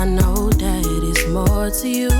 I know that it's more to you.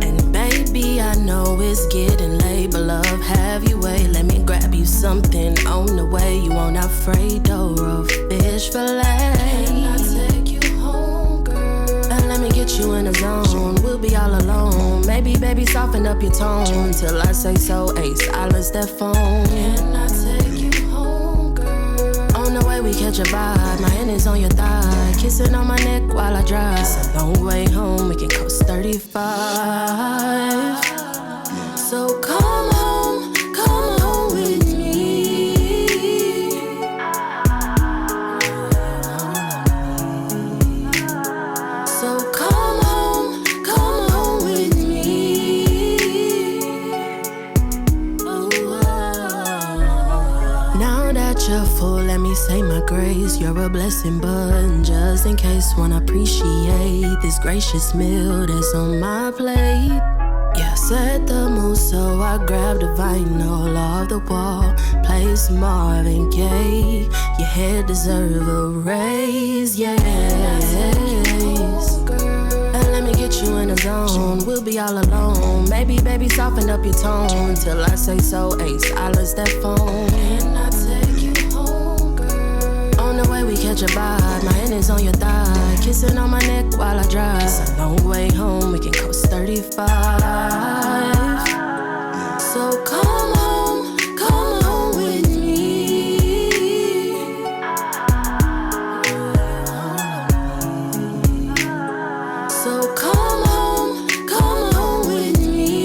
And baby, I know it's getting late, but love, have you wait. Let me grab you something on the way. You want Alfredo or fish fillet? Can I take you home, girl? And let me get you in the zone. We'll be all alone. Maybe, baby, soften up your tone till I say so. Ace, silence that phone. Can I take you home, girl? On the way we catch a vibe. My hand is on your thigh, kissing on my neck while I drive. It's a long way home. We can coast 35. So come home with me. So come home with me. Oh, now that you're full, let me say my grace. You're a blessing, but just in case, wanna appreciate this gracious meal that's on my plate. Yeah, set the mood, so I grabbed a vinyl off the wall. Play some Marvin Gaye. Your head deserve a raise, yes. And let me get you in the zone. We'll be all alone. Maybe, baby, soften up your tone till I say so. Ace, silence that phone. Can I take you home, girl? On the way we catch a vibe. My hand is on your thigh, kissing on my neck while I drive. It's a long way home. We can coast 35. So come home with me. So come home with me.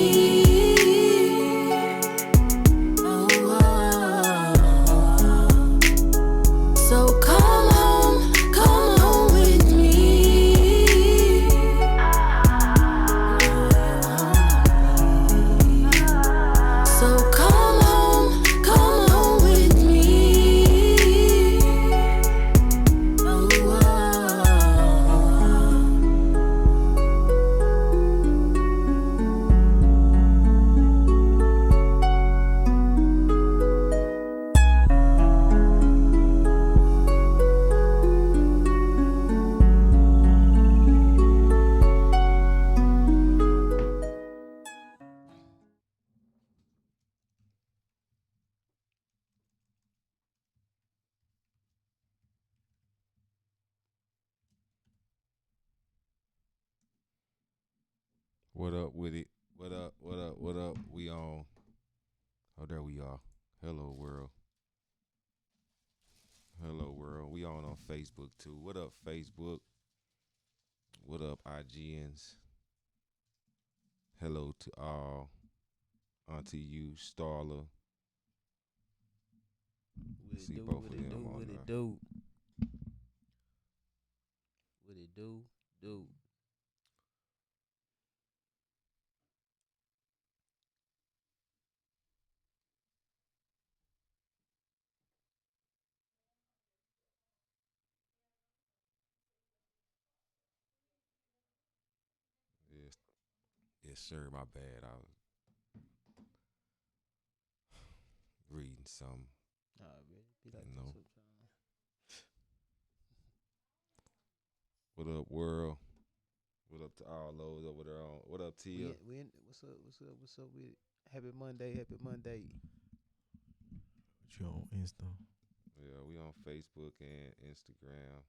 So come home with me. So come home with me. What up with it? What up? We on. Oh, there we are. Hello, world. We on Facebook, too. What up, Facebook? What up, IGNs? Hello to all. Auntie you, Starla. See both of them on there. What it do? Yes, sir. My bad. I was reading some. Nah, man, be like No. that sometimes. What up, world? What up to all those over there on? What up, Tia? What's up with it? Happy Monday. What you on Insta? Yeah, we on Facebook and Instagram.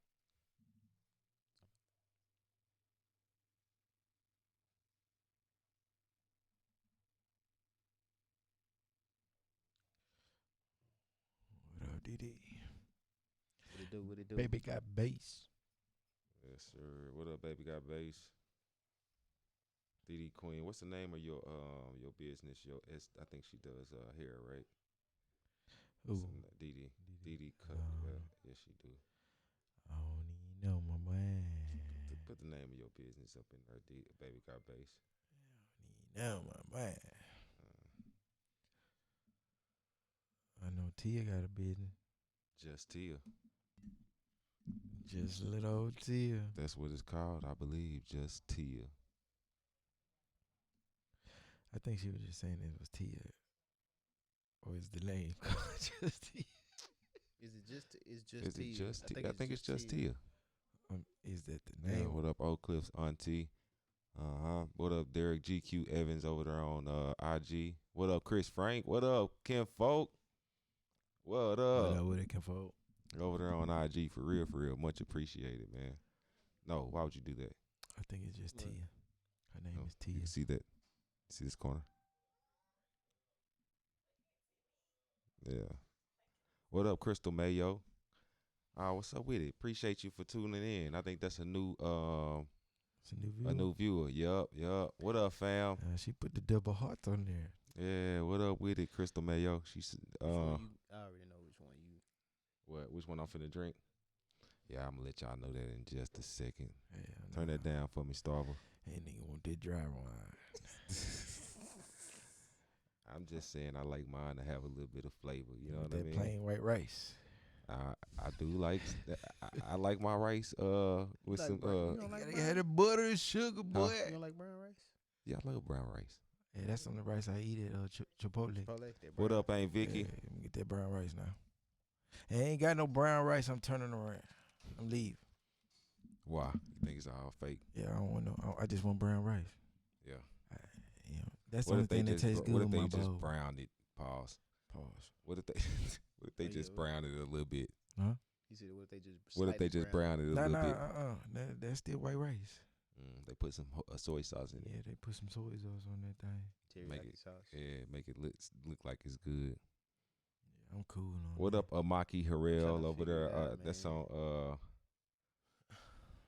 What up, DD? What it do? Baby got bass. Yes, sir. What up, baby? Got bass. DD Queen. What's the name of your business? I think she does hair, right? Ooh, DD cut. Yes, she do. I don't even know, my man. Put the name of your business up in there. Baby got bass. I don't even know, my man. I know Tia got a business. Just Tia. Just little old Tia. That's what it's called, I believe. Just Tia. I think she was just saying it was Tia. Or is the name called just Tia? Is it just Is Tia? it just Tia? I think it's just Tia. Is that the Yeah, name? what up, Oak Cliff's auntie? What up, Derek GQ Evans over there on IG? What up, Chris Frank? What up, Kim Folk? What What up? up with it, can folk? Over there on IG for real, for real. Much appreciated, man. No, why would you do that? I think it's just What? Tia. Her name No, is you Tia. can see that. See this corner? Yeah. What up, Crystal Mayo? What's up with it? Appreciate you for tuning in. I think that's a new It's a new view. a new viewer. Yup. What up, fam? She put the double hearts on there. Yeah, what up with it, Crystal Mayo? She's Which one I already know which one you. what? Which one I'm finna drink? Yeah, I'm gonna let y'all know that in just a second. Yeah, Turn that down for me, Starver. Ain't nigga want that dry wine. I'm just saying I like mine to have a little bit of flavor. You know what I that mean? plain white rice. I do like I like my rice with like some brown- you don't You like gotta brown? have the butter and sugar, boy. You don't like brown rice? yeah, I love brown rice. Yeah, that's on the rice I eat at Chipotle. Chipotle, that What brown up, Aunt Vicky? Yeah, let me get that brown rice now. I ain't got no brown rice. I'm turning around. I'm leaving. Why? You think it's all fake? Yeah, I don't want no. I just want brown rice. Yeah. You know, that's the What only if they thing that just tastes good what if on they my just bowl. browned it? Pause. Pause. What if they what if they Oh, just yeah. browned it a little bit? You said what if they just What if they just browned it a Nah, little bit? That's still white rice. They put some soy sauce in it. Yeah, they put some soy sauce on that thing. Make teriyaki it- sauce? Yeah, make it look like it's good. Yeah, I'm cool on What that. up, Amaki Tryna Harrell over figure there? it out, That's man. on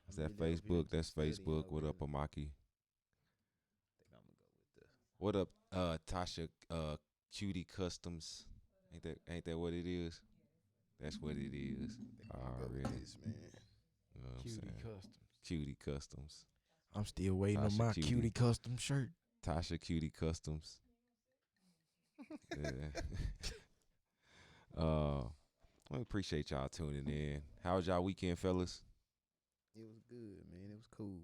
is that I'm really over here Facebook? That's studying Facebook. over What up, here. Amaki? I think I'm gonna go with the. What up, Tasha Cutie Customs? Ain't that what it is? That's what it is. Already. This man. You know what I'm Cutie saying? Customs. Cutie Customs. I'm still waiting on Tasha my Cutie. cutie custom shirt. Tasha Cutie Customs. Yeah. I appreciate y'all tuning in. How was y'all weekend, fellas? It was good, man. It was cool.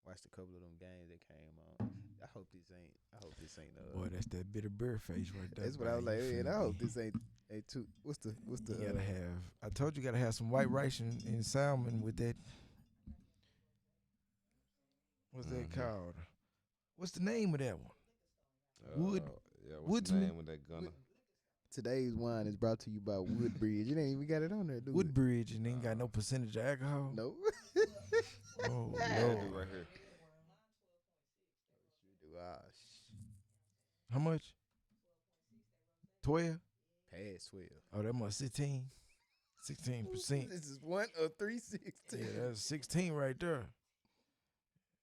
Watched a couple of them games that came on. I hope this ain't. Boy, that's that bitter bear face right there. That's what I was man. like. You Man, feel I hope me? this ain't. Too. What's the? You gotta have. I told you, gotta have some white rice and salmon with that. What's that Mhm. called? What's the name of that one? Wood- Yeah, what's Woodsman. the name of that gunner? Today's wine is brought to you by Woodbridge. You ain't even got it on there, dude. Woodbridge, and ain't got no percentage of alcohol. No. Oh Yeah, Lord. dude, right here. How much? 12? Past 12. Oh, that must 16. 16%. This is 1 of 316. Yeah, that's 16 right there.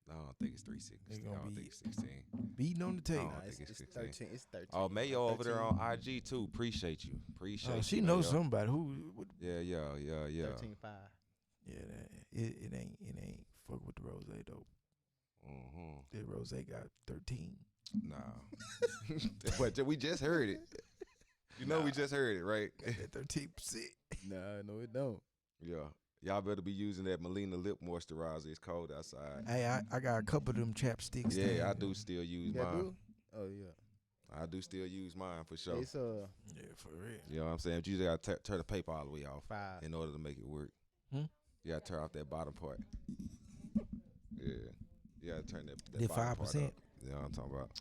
No, I don't think it's 360. They I gonna don't be- think it's 16. Beating on the table. I Nah, think it's, it's it's 16. 13. It's 13. Oh, Mayo over there 13. on IG too. Appreciate you. Appreciate you. She knows Mayo. somebody who. Yeah. 13.5. Yeah, it ain't fuck with the rose though. The rose got 13. Nah. But we just heard it. You know we just heard it, right? At 13%. Nah, no, it don't. Yeah. Y'all better be using that Melina lip moisturizer. It's cold outside. Hey, I got a couple of them chapsticks. Yeah, there. I do still use You got mine. blue? Oh, yeah. I do still use mine for sure. It's Yeah, for real. You know what I'm saying? But you just gotta tear the paper all the way off 5. in order to make it work. Hmm? You gotta tear off that bottom part. Yeah. You gotta turn that The bottom part 5%? up. You know what I'm talking about?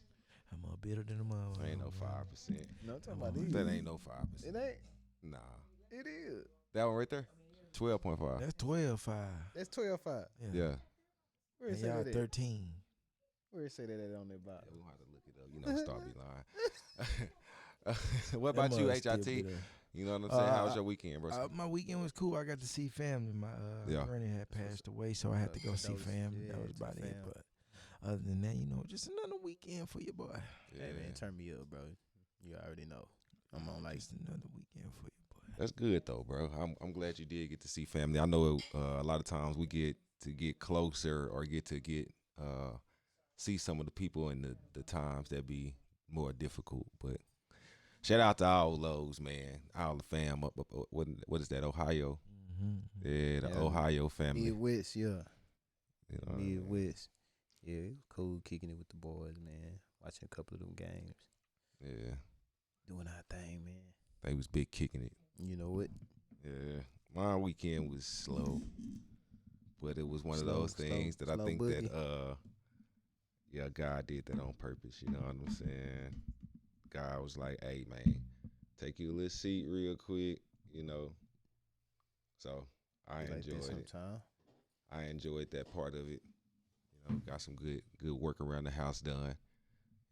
I'm a bitter than a mother. Ain't no 5%. No, I'm talking Come about on. these. That ain't no 5%. It ain't. Nah. It is. That one right there? 12.5. That's 12.5. That's 12.5. Yeah. Where it And say y'all that at? 13. Where it say that at on that Yeah, bottom? we gonna have to look it up. You know, start be lying. What That about you, mug still HIT? bitter. You know what I'm saying? How was Uh, your weekend, bro? My weekend was cool. I got to see family. My Yeah. granny had passed away, so I had to go see Those- fam. yeah, That was to about it. fam. But other than that, just another weekend for your boy. Hey, man, turn me up, bro. You already know. I'm on like. Just another weekend for your boy. That's good though, bro. I'm glad you did get to see family. I know a lot of times we get closer or get see some of the people in the times that be more difficult. But shout out to all those, man, all the fam up what is that, Ohio? Mm-hmm. Yeah, the Yeah. Ohio family. Midwest, yeah. You know what I mean? Midwest. Yeah, it was cool kicking it with the boys, man. Watching a couple of them games. Yeah, Doing our thing, man. they was big kicking it. You know what? Yeah, My weekend was slow, but it was one of those things that I think boogie. that yeah, God did that on purpose. You know what I'm saying? God was like, "Hey, man, take you a little seat real quick." You know, so I Like enjoyed this it. sometime. I enjoyed that part of it. You know, got some good work around the house done.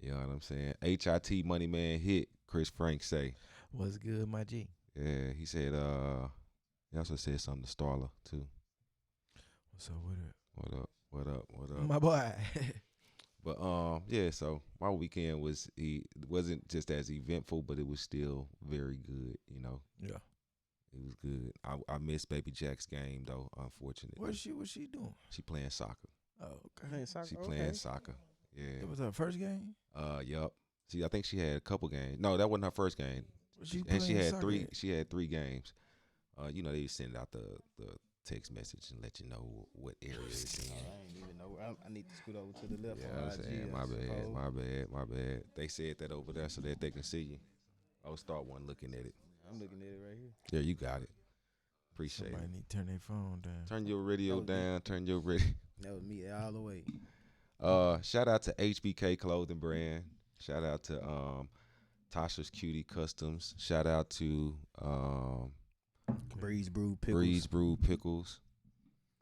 You know what I'm saying? HIT Money Man hit. Chris Frank say. What's good, my G? Yeah, he said. He also said something to Starla too. What's up with it? What up? What up? What up? My boy. But yeah. So my weekend it wasn't just as eventful, but it was still very good. You know. Yeah. It was good. I missed Baby Jack's game though. Unfortunately. What's she doing? She playing soccer. Oh, okay. Playing soccer. She playing soccer. Yeah. It was her first game. Yup. See, I think she had a couple games. No, that wasn't her first game. She And she playing had soccer three. at? She had 3 games. You know, they send out the text message and let you know what area it's in. I ain't even know. I need to scoot over to the left. Yeah, on I'm IG, saying I suppose. my bad. They said that over there so that they can see you. I'll start one looking at it. I'm looking at it right here. Yeah, you got it. Appreciate Somebody it. need to turn their phone down. Turn your radio That was me. down. Turn your radio. That was me all the way. Shout out to HBK Clothing Brand. Shout out to Tasha's Cutie Customs. Shout out to Breeze Brew Pickles. Breeze Brew Pickles.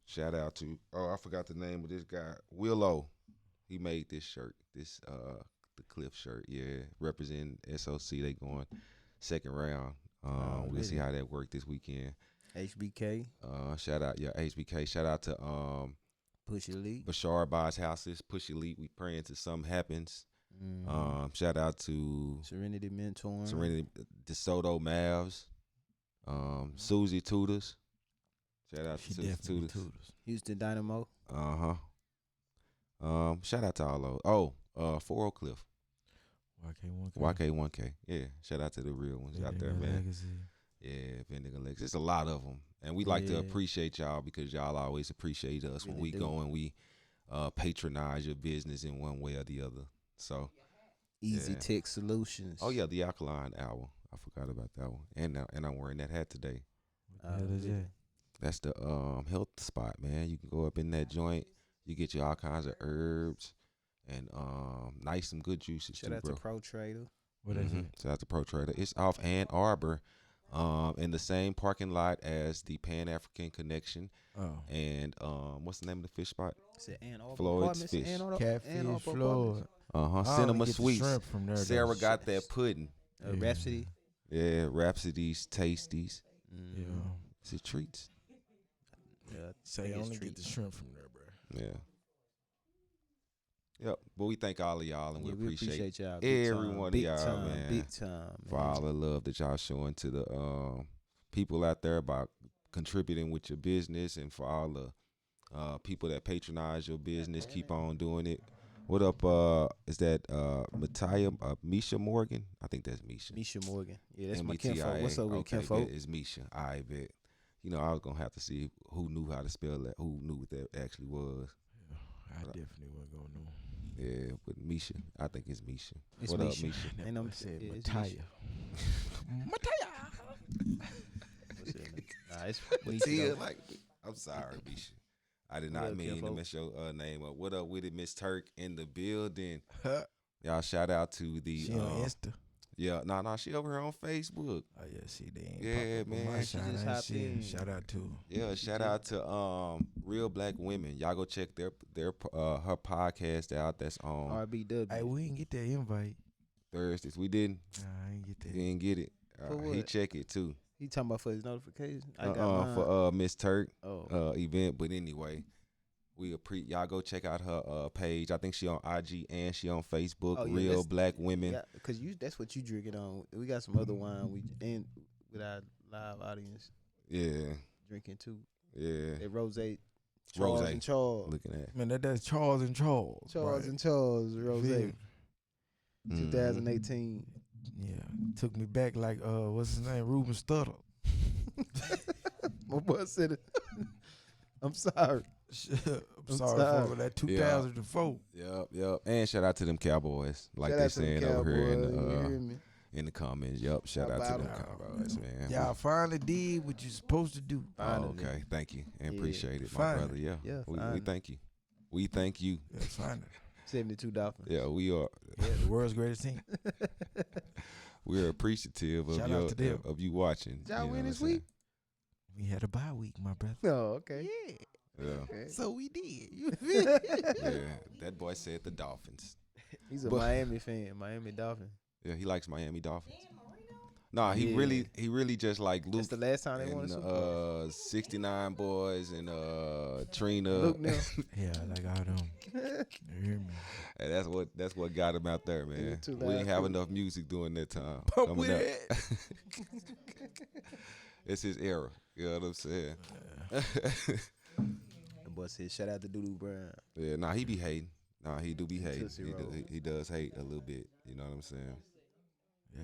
Shout out to I forgot the name of this guy, Willow. He made this shirt. This the Cliff shirt. Yeah, representing SOC. They going second round. We'll see how that worked this weekend. HBK. Shout out HBK. Shout out to Push Elite. Bashar Buys Houses. Push Elite. We praying to something happens. Shout out to Serenity Mentoring. Serenity DeSoto Mavs. Susie Tutors. Shout out She to Susie definitely Tutors. tutors. Houston Dynamo. Shout out to all those. Oh, 4 Oak Cliff. YK1K. YK1K. Yeah. Shout out to the real ones out there, man. Legacy. Yeah, Vending and Lex. There's a lot of them. And we like to Yeah. appreciate y'all because y'all always appreciate us when Really we do. go and we patronize your business in one way or the other. So, Easy Yeah. Tech Solutions. oh yeah, the Alkaline Hour. I forgot about that one. And I'm wearing that hat today. What the hell is that? That's the health spot, man. You can go up in that joint. You get you all kinds of herbs and nice some good juices Shout too, out bro. to Pro Trader. What is Mhm. it? Shout out to Pro Trader. It's off Ann Arbor, in the same parking lot as the Pan African Connection. Oh. And what's the name of the fish spot? Is it Ann Arbor Floyd's Apartments? Fish. Ann Arbor- Catfish, Ann Arbor Floyd. Apartments? I Cinema only get the Suites. shrimp from there. Sarah though. got that pudding. Yeah. Rhapsody. Yeah, Rhapsodies, Tasties. Mm. Yeah. Is it treats? Yeah, Say think I it's only get the treats. shrimp from there, bro. Yeah. Yep. But we thank all of y'all and Yeah, we appreciate y'all. every one of big y'all, time, man. Big time. for all the love that y'all showing to the people out there about contributing with your business and for all the people that patronize your business. Keep on doing it. What up? Is that Misha Morgan? I think that's Misha. Misha Morgan. Yeah, that's my M-E-T-I-A. kinfolk. What's up with Okay, kinfolk? It's Misha. I bet. You know, I was gonna have to see who knew how to spell that. Who knew what that actually was? Yeah, I definitely wasn't gonna know. Yeah, but Misha. I think it's Misha. It's what Misha. up, Misha? Ain't no I said yeah, it's Mataya. What's it? Nah, it's But Misha. Tia, though. like, I'm sorry, Misha. I did What not up, mean to kinfolk? mess your name up. What up with it, Miss Turk in the building? Huh? Y'all shout out to the She on Insta. yeah, nah, she over here on Facebook. Oh yeah, see they ain't Yeah, pop up on man. my She shine. just I ain't hopped seen. in. Shout out to her. Yeah, shout out to Real Black Women. Y'all go check their her podcast out. That's on RBW. Hey, we didn't get that invite. Thursdays. We didn't. Nah, I ain't get We that. didn't get it. For He what? check it too. He talking about for his notification. I got mine. For Miss Turk Oh, event. But anyway, y'all go check out her page. I think she on IG and she on Facebook. Oh, yeah, Real that's- Black Women. yeah, because that's what you drinking on. We got some other wine and with our live audience Yeah, drinking too. yeah. That Rosé. Charles Rosé. and Charles. Looking at. Man, that's Charles and Charles. Charles right? and Charles Rosé. Mhm. 2018. Yeah, took me back like what's his name, Ruben Stutter. My boy said it. I'm sorry. I'm sorry for that 2004. Yep. And shout out to them Cowboys, like Shout they out to the saying over here Cowboys, you in hear me? In the comments, yup. Shout out to about them them? comments, man. Y'all finally did what you're supposed to do. Finally. Okay, thank you, and Yeah. appreciate it, my Finally. brother. Yeah, Yeah, we finally. thank you. We thank you. Yeah, finally. 72 Dolphins. Yeah, we are. Yeah, the world's greatest team. We're appreciative of Shout out to them. of you watching. Did y'all you know win what this I'm saying? week? We had a bye week, my brother. Oh, okay. Yeah. Yeah, Okay. So we did. You feel me? yeah. That boy said the Dolphins. He's a But- Miami fan. Miami Dolphin. Yeah, he likes Miami Dolphins. Nah, he Yeah. really just like Luke. That's the last time they won a and Super Bowl. 69 boys and Trina. Luke now. Yeah, like all them. You hear me? And that's what got him out there, man. too We loud. didn't have enough music during that time. Pump coming with up. it. It's his era. You know what I'm saying? The boy said, shout out to Doodoo Brown. Yeah, nah, he be hating. Nah, he do be hating. Tootsie Roll. He does hate a little bit. You know what I'm saying? Yeah.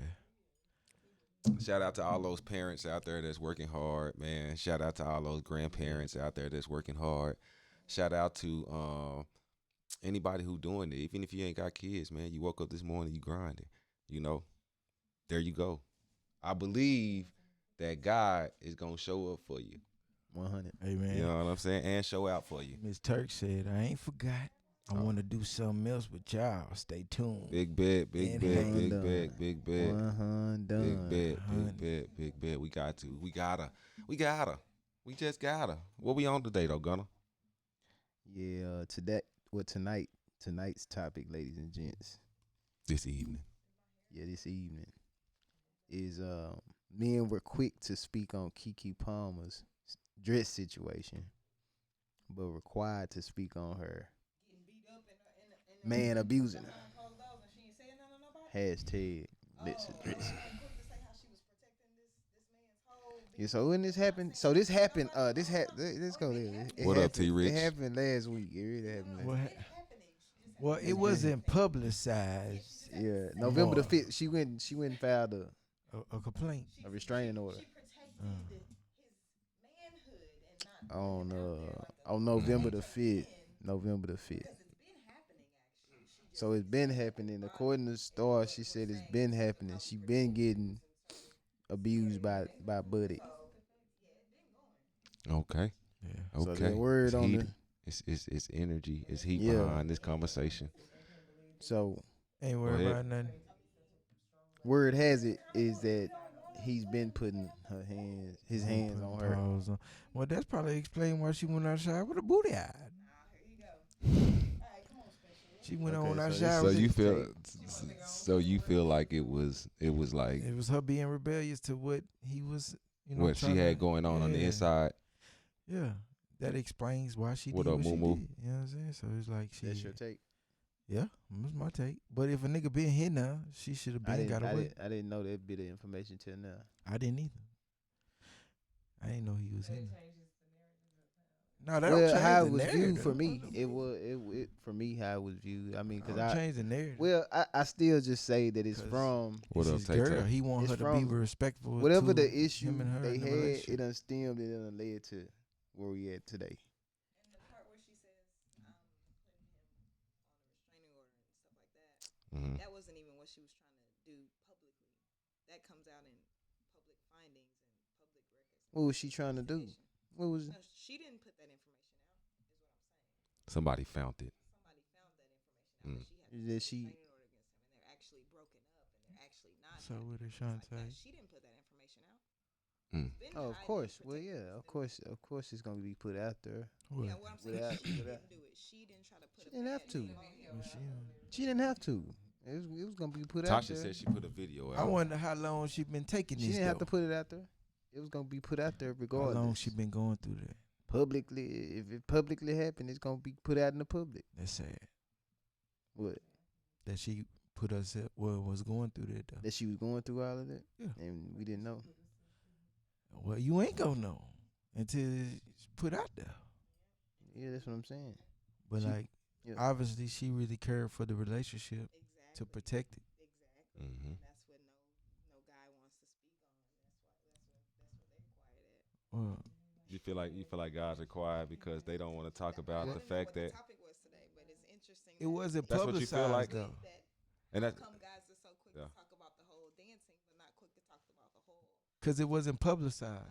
Shout out to all those parents out there that's working hard, man. Shout out to all those grandparents out there that's working hard. Shout out to anybody who doing it. Even if you ain't got kids, man, you woke up this morning, you grinding. You know, there you go. I believe that God is gonna show up for you. 100. Hey, man. You know what I'm saying? And show out for you. Miss Turk said, I ain't forgot. I want to do something else with y'all. Stay tuned. Big bet, big And bet, hang big done. bet, big bet. 100 Big done. bet, big bet, big bet. We got to. We gotta. We just gotta. What we on today though, Gunner? Yeah, tonight's topic, ladies and gents. This evening. Yeah, this evening is men were quick to speak on Keke Palmer's dress situation, but required to speak on her man abusing her. Hashtag let's address it. Yeah, so when this happened, let's go there. What up, T. Rich? It happened last week. It really happened last What week. Well, it wasn't publicized. Yeah, November the More. 5th, she went and filed A complaint. a restraining order on November the 5th. November the 5th. So it's been happening. According to Star, she said it's been happening. She been getting abused by Buddy. Okay. Yeah. Okay. So the word It's on heated. It's energy. It's heat Yeah. behind this conversation. So Ain't worried ahead. about nothing. word has it is that he's been putting his hands on her. Paws on. Well, that's probably explain why she went outside with a booty out. She went Okay, on so outside. So with you it. feel like it was like It was her being rebellious to what he was, what she trying had to- going on the Yeah. inside. Yeah, that explains why she What did up, what she Moo Moo? did. You know what I'm saying? So it's like she. That's your take. Yeah, that's my take. But if a nigga been here now, she should have been got away. I didn't know that bit of information till now. I didn't either. I didn't know he was in there. No, that Well, don't how change it the was narrative. viewed for me, it for me how it was viewed. I mean, That because don't I change the narrative. well, I still just say that it's 'Cause from What It's up, his Tay girl. Tay? He want It's her to be from respectful. whatever to the issue him and her they in the had. relationship. It done stemmed. It done led to where we at today. Mhm. That wasn't even what she was trying to do publicly. That comes out in public findings and public records. What was she trying to do? What was No, she didn't put that information out, is what I'm saying. Somebody found it. Somebody found that information out, but she had That a she- restraining order against him, and they're actually broken up, and they're actually not. So happy, what they things trying like to that. say? She didn't put that information out. Mm. It's been Oh, of hiding course. and Well, protected yeah, since of course, it's gonna be put out there. What? Yeah, what I'm saying, Without- she without- didn't do it. She didn't try to put She a didn't have bad to. name on him. Was she on? She didn't have to. It was gonna be put out Tasha there. said she put a video out. I wonder how long she been taking She this. didn't have to though. put it out there. It was gonna be put out there How regardless. long she been going through that? Publicly, if it publicly happened, it's gonna be put out in the public. That's sad. What? That she put herself was going through that though. That she was going through all of that, Yeah. and we didn't know. Well, you ain't gonna know until it's put out there. Yeah, that's what I'm saying. But She- like, yeah. obviously, she really cared for the relationship to Exactly. protect it. Exactly. Mhm. And that's what no guy wants to speak on. That's what they required at. Well, You feel like guys are quiet because they don't want to talk about I the don't know fact what the that topic was today, but it's interesting. it wasn't That's what you feel publicized like? though. that and how that come guys are so quick Yeah. to talk about the whole dancing Cause it wasn't publicized.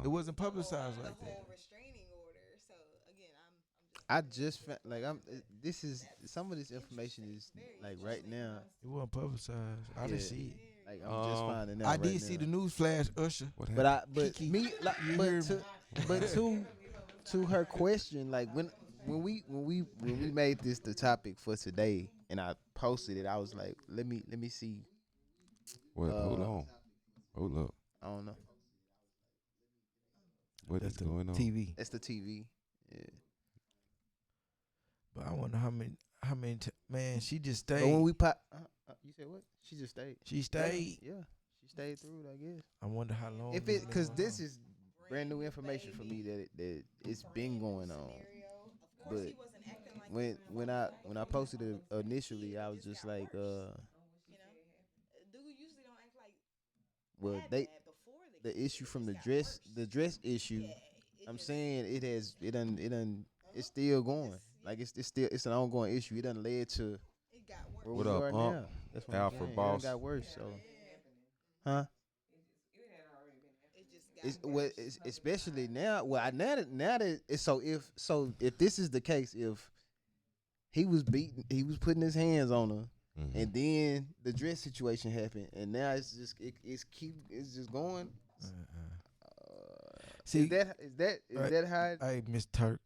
It wasn't the whole, publicized the like that. whole restraining order. So again, I'm just I just like I'm. This is some of this information is like right now. It wasn't publicized. I Yeah. didn't see it. Like I'm just finding out. I right did now. see the news flash, Usher. What But happened? but me like You hear me? but to her question, like when we made this the topic for today and I posted it, I was like, let me see. What? Hold up. I don't know. What That's is the going on? TV. That's the TV. Yeah. But I wonder how many man, she just But stayed. when we pop, you said what? She just stayed. She stayed. Yeah, she stayed through it. I guess. I wonder how long. If it, cause this is brand new information for me that it's been going on. scenario. Of course, But he wasn't acting like when I posted it initially, I was just like, you know, dude usually don't act like well, bad they before the kid. issue It from just got the worse. dress issue. Yeah, I'm just- saying it's still going. Like it's an ongoing issue. It done led to it got worse. where What we up, are Unc? now. That's what I'm Alfred saying. It Boss. done got worse. So, huh? It just got It's worse. it's especially now. Well, now that it's if this is the case, if he was putting his hands on her, Mhm. and then the dress situation happened, and now it's just just going. See, Is that right. that how it, hey, Miss Turk,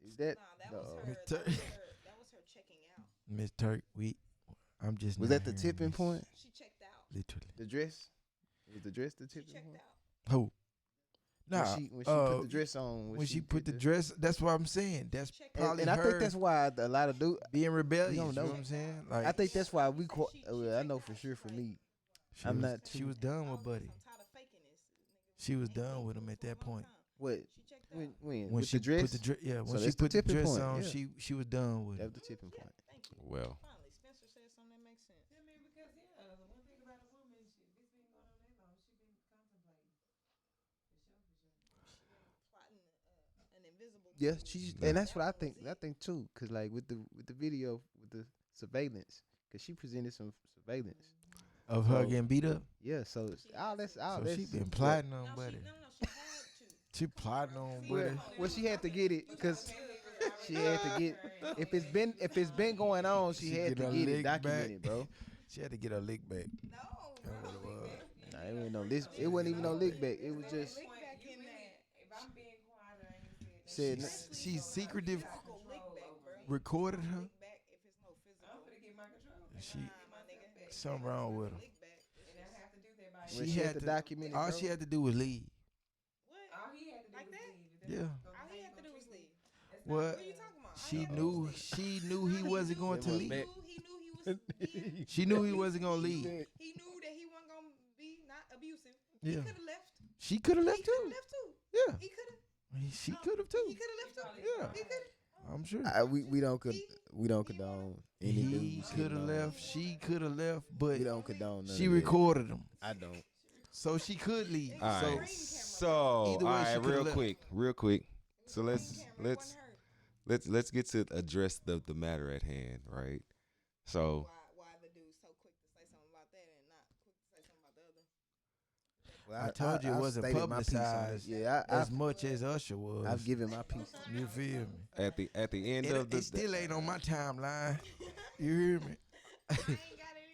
is that? Nah, that was her. Miss That Turk. was her. That was her checking out. Miss Turk, I'm just. Was not that the hearing tipping this. point? She checked out. Literally. The dress? Was the dress the She tipping checked point? out. Who? Nah. When she put the dress on. when she put the dress, that's what I'm saying. That's Checked probably and I her think that's why a lot of dudes. being rebellious. We don't You know know. what I'm saying? Like I think that's why we. She I know checked for out. sure for me. she I'm was, not She too- was done with I'm Buddy. tired of faking this. Nigga. She was Ain't done been with him cool at for a that long point. time. What? She checked out. When When with she the dress? put the dress, yeah, when So she that's the put the tipping dress point, on, yeah. she was done with That it. was the tipping point. Thank you. Well, Finally, Spencer said something that makes sense. I mean, because one thing about a woman, this been going on that long. She been contemplating. Plotting an invisible. Yeah, plan. she's Yeah. and that's what I That was think. it. I think too, cause like with the video with the surveillance, cause she presented some surveillance. Of her So- getting beat up. Yeah, so all that's all So that's. she been plotting on No, Buddy. she had to. She plotting on See, Buddy. Well, she had to get it, cause she had to get. If it's been going on, she had get to her get it lick back. documented, bro. She had to get her lick back. No, That's what it was. Nah, it wasn't no list. It wasn't even no lick back. It was just lick back in that. If I'm being quiet, I ain't said that. said. She's secretive. Physical lick back, bro. Recorded her. Lick back if it's no physical. I'm gonna get my control. She Nah, my nigga. something wrong with her. Lick back. It's And I just- have to do that by When She she had had to to- document it, All bro. she had to do was leave. What? all he had to do Like was that? leave. If Yeah. was All gonna- he how had to you do gonna was treat me? leave. That's What? What are you talking about? She How knew he wasn't going to It was leave. bad. He knew he was being, She knew he wasn't gonna leave. he knew that he wasn't gonna be not abusive. Yeah. He could have left. She could have He left could have too. left too. Yeah. He could have. She could have too. He could have left too. Yeah. He could have. I'm sure. We don't condone any He dudes. could have left. She could have left, but We don't condone. None she of that. recorded him, I don't. so she could leave. all So right. So, all Either way, she right, coulda left. real quick. So Camera, let's it wasn't her. let's get to address the matter at hand, right? So, Why the dude so quick to say something about that and not quick to say something about the other? Well, I told you it wasn't stated my piece on it. publicized Yeah, as much as Usher was. I've given my piece. You feel me? at the end of the It still ain't on my timeline. You hear me? I ain't got it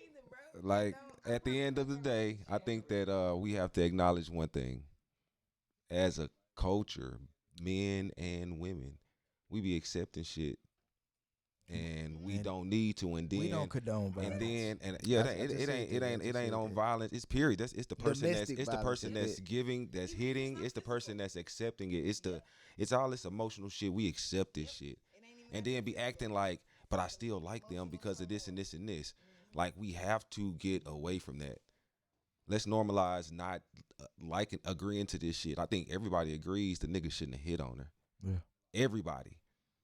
either, bro. like No, at the end of the day, I think that we have to acknowledge one thing. As a culture, men and women, we be accepting shit, and we And don't need to. And then We don't condone violence. and then and yeah, I that- just it said ain't that. it I ain't just it ain't said on that. violence. It's period. It's the person Domestic that's violence, person that's that's it. giving, that's hitting. It's the person that's accepting it. It's all this emotional shit. We accept this shit, it ain't even and then be acting like, but I still like them because of this and this and this. Like we have to get away from that. Let's normalize not liking, agreeing to this shit. I think everybody agrees the nigga shouldn't have hit on her. Yeah. Everybody.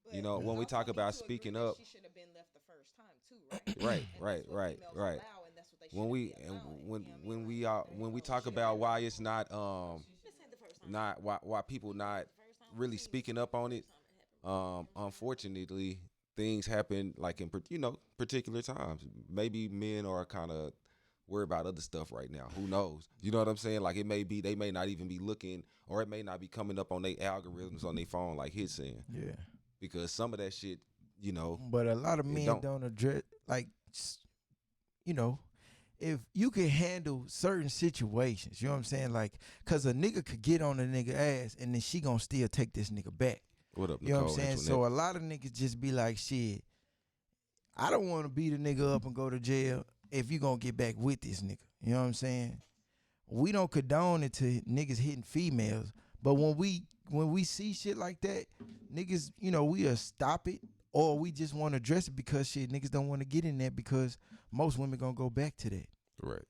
But You know, we when we also talk need about to agree speaking that up- she should have been left the first time too, right? Right, And right, that's what right, females right. allow, and that's what they When should we be and allowing, when you know what I when mean? we Like, are when we talk about why it's not this ain't the first time. not why people not First time really we seen speaking it. up on it. First time it happened. Unfortunately, things happen like in particular times. Maybe men are kind of worry about other stuff right now. Who knows? You know what I'm saying? Like, it may be, they may not even be looking, or it may not be coming up on their algorithms on their phone like his saying. Yeah. Because some of that shit, you know. But a lot of men don't address, like, you know, if you can handle certain situations, you know what I'm saying? Like, cause a nigga could get on a nigga ass and then she gonna still take this nigga back. What up, Nicole? You know what I'm saying? So a lot of niggas just be like, shit, I don't want to beat a nigga up and go to jail if you gonna get back with this nigga. You know what I'm saying? We don't condone it to niggas hitting females, but when we see shit like that, niggas, you know, we'll stop it, or we just want to address it because shit, niggas don't want to get in there because most women gonna go back to that. Right.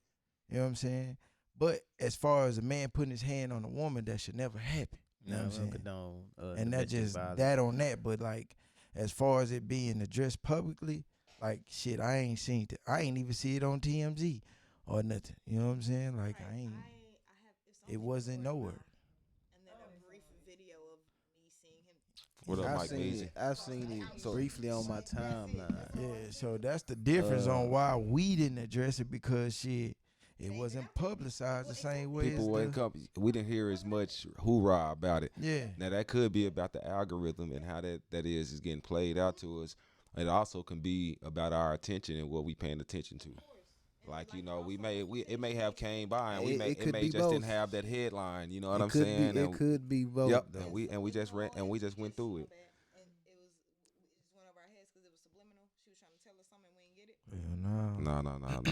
You know what I'm saying? But as far as a man putting his hand on a woman, that should never happen. You know what I'm saying? Condone, and that just violence. that on that. But like, as far as it being addressed publicly, like shit, I ain't seen it. I ain't even see it on TMZ or nothing. You know what I'm saying? Like I ain't. It wasn't nowhere. And then a brief video of me seeing him. What up, Mike Beasley? I've seen it briefly on my timeline. Yeah, so that's the difference on why we didn't address it, because shit, it wasn't publicized the same way. People wake up. We didn't hear as much hoorah about it. Yeah. Now that could be about the algorithm and how that is getting played out to us. It also can be about our attention and what we paying attention to. Like, you know, it may have came by and it may just both. didn't have that headline. You know what I'm saying? It could be both. Yep. Though. And we just went through it. And it just went over our heads because it was subliminal. She was trying to tell us something we didn't get it. Yeah, No,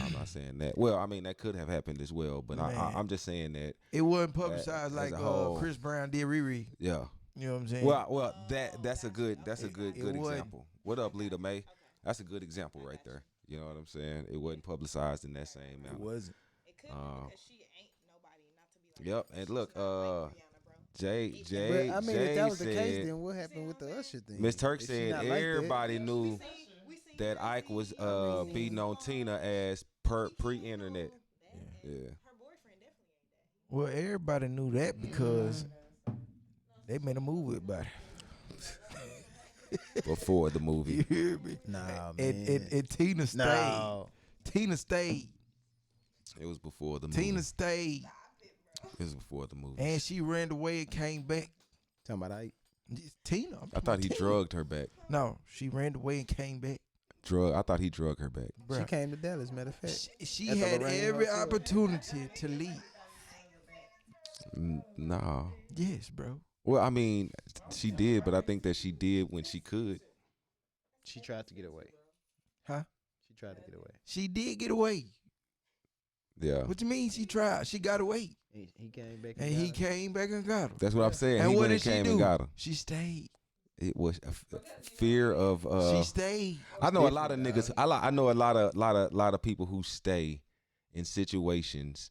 I'm not saying that. Well, I mean, that could have happened as well, but I'm just saying that it wasn't publicized like Chris Brown did Riri. Yeah. You know what I'm saying? Well, that's a good example. What up, Lita May? That's a good example right there. You know what I'm saying? It wasn't publicized in that same manner. It wasn't. It could be because she ain't nobody not to be like. Yep, and look, Jay, But I mean, Jay if that was the said, case, then what happened with the Usher thing? Miss Turk If she said not like that- everybody knew that Ike was beating on Tina as pre-internet. Yeah. Her boyfriend definitely ain't that. Well, everybody knew that because they made a movie about it. Before the movie. You hear me? Nah, man. And Tina stayed. No. Tina stayed. It was before the movie. Tina stayed. It was before the movie. And she ran away and came back. Talking about Ike. Tina. I thought he drugged her back. No, she ran away and came back. I thought he drugged her back. She Bruh. came to Dallas, matter of fact. She At the had Lorraine every Hotel. opportunity to leave. Nah. Yes, bro. Well, I mean, she did, but I think that she did when she could. She tried to get away. Huh? She tried to get away. She did get away. Yeah. What you mean she tried? She got away. He came back. And he came back and got her. That's what I'm saying. And He what went did and she came do? and got her. She stayed. It was a fear of. She stayed. I know a lot of niggas. I know a lot of people who stay in situations,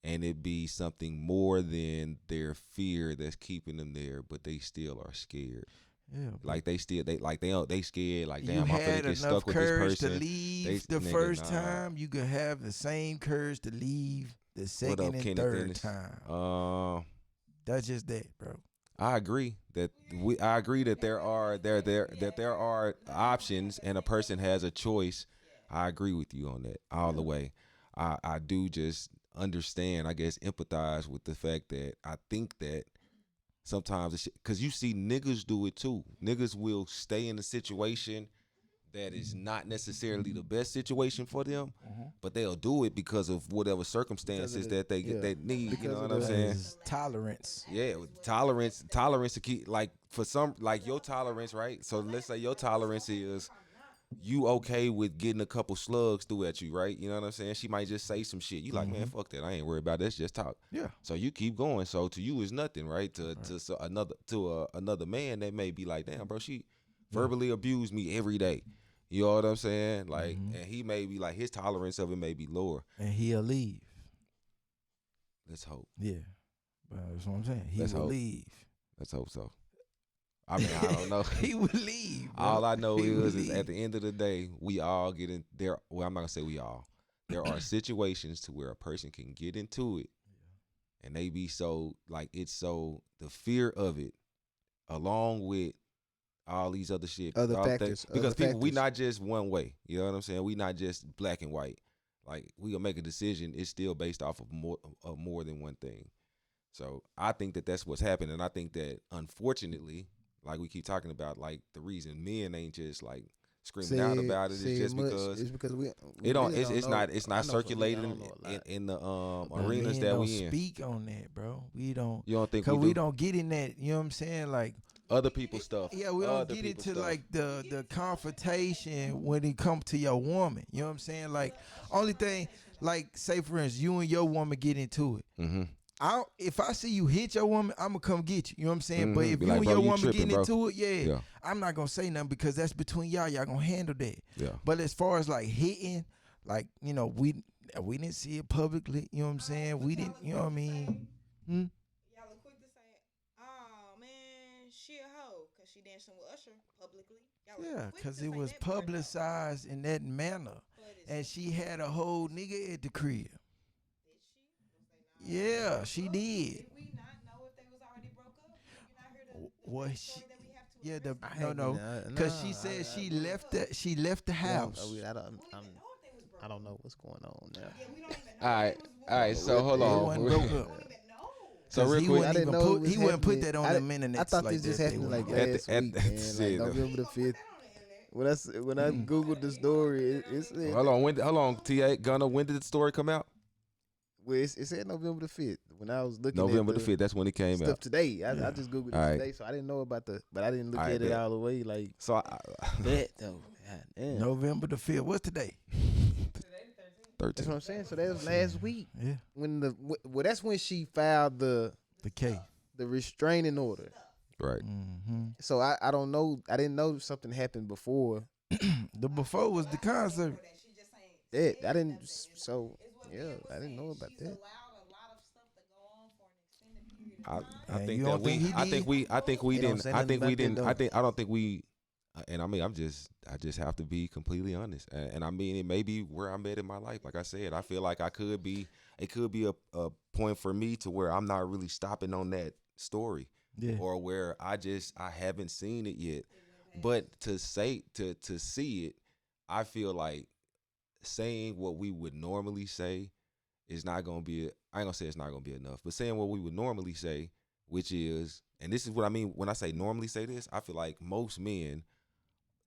and it be something more than their fear that's keeping them there, but they still are scared. Yeah. Like they scared. Like You damn, I'm finna had get enough stuck with this courage to person. leave They- the nigga, first nah. time. You can have the same courage to leave the What second up, and Kenneth third Ennis? time. That's just that, bro. I agree that there are options and a person has a choice. I agree with you on that all the way. I do just understand, I guess, empathize with the fact that I think that sometimes because you see niggas do it too. Niggas will stay in a situation that is not necessarily the best situation for them, but they'll do it because of whatever circumstances that they need. Because you know of what I'm the- saying? It's tolerance. Yeah, tolerance to keep, like, for some, like your tolerance, right? So let's say your tolerance is you okay with getting a couple slugs through at you, right? You know what I'm saying? She might just say some shit. You like, man, fuck that. I ain't worried about this. Just talk. Yeah. So you keep going. So to you is nothing, right? To another man that may be like, damn, bro, she verbally abused me every day. You know what I'm saying? Like, and he may be like, his tolerance of it may be lower. And he'll leave. Let's hope. Yeah. But that's what I'm saying. He Let's will hope. leave. Let's hope so. I mean, I don't know. He will leave. Bro. All I know He will is leave. at the end of the day, we all get in there. Well, I'm not gonna say we all. There are situations to where a person can get into it, and they be so, like, it's so, the fear of it, along with all these other shit, Other all factors, because other people, we factors. not just one way. You know what I'm saying? We not just black and white. like we gonna make a decision, it's still based off of more than one thing. So I think that that's what's happening, and I think that unfortunately, like we keep talking about, like the reason men ain't just like screaming out about it is just because it's because we it don't. really It's know. not. It's I not know for me, I circulating don't know a lot. in the But arenas men that don't we in. speak on that, bro. We don't. You don't think Cause we we do? don't get in that. You know what I'm saying? Like, Other people's stuff. yeah, we don't Other get people's into stuff. like the confrontation when it comes to your woman. You know what I'm saying? Like, only thing, like, say for instance, you and your woman get into it. Mm-hmm. If I see you hit your woman, I'm gonna come get you. You know what I'm saying? But if Be you like, and bro, your you woman tripping, getting bro. into it, Yeah. I'm not gonna say nothing because that's between y'all. Y'all gonna handle that. Yeah. But as far as like hitting, like, you know, we didn't see it publicly. You know what I'm saying? We didn't. You know what I mean? Y'all are quick to say, "Oh man, she a hoe," cause she dancing with Usher publicly. Y'all are Yeah, quick because to it say was that part, though. publicized in that manner, But it's- and she had a whole nigga at the crib. Did she? Was they not? Yeah, she did. Did we not know if they was already broke up? You not hear the What same she? story that we have to Yeah, the the rest I ain't no, even- because she nah, said I- she left the house. I don't. We don't even know if they was broke I don't up. know what's going on now. Yeah, we don't even know. All right. if they was All right. So hold They on. wasn't broke up. We don't even know. So real he quick, wouldn't I didn't even know it put was he wouldn't put happening. that on the internet. I thought like this just that. They happened like wouldn't. last At week, the- man. shit, Like no. November the 5th. When I googled the story, it said hold on. Hold on. Ta Gunner. When did the story come out? well, it said November the 5th. When I was looking November at the 5th. That's when it came stuff out. today, I Yeah. just googled it All right. today, so I didn't know about but I didn't look All right, at it bet. all the way. Like So that though. God damn. November the 5th. What's today? That's 13. what I'm saying. So that was last week Yeah, when that's when she filed the the restraining order. Right. Mm-hmm. So I don't know. I didn't know something happened before The before was the concert. She just ain't that. said I didn't. nothing. So Is what yeah, Mia was I didn't saying. know about She's that. allowed a lot of stuff to go on for an extended period of time. I And think you that don't think he I think did? we I think we They don't didn't say I nothing think we about that, didn't though. I don't think we and I mean I just have to be completely honest and I mean it may be where I'm at in my life. Like I said, I feel like it could be a point for me to where I'm not really stopping on that story Yeah. or where I haven't seen it yet. But to see it, I feel like saying what we would normally say is not gonna be. I ain't gonna say it's not gonna be enough, but saying what we would normally say, which is, and this is what I mean when I say normally say this. I feel like most men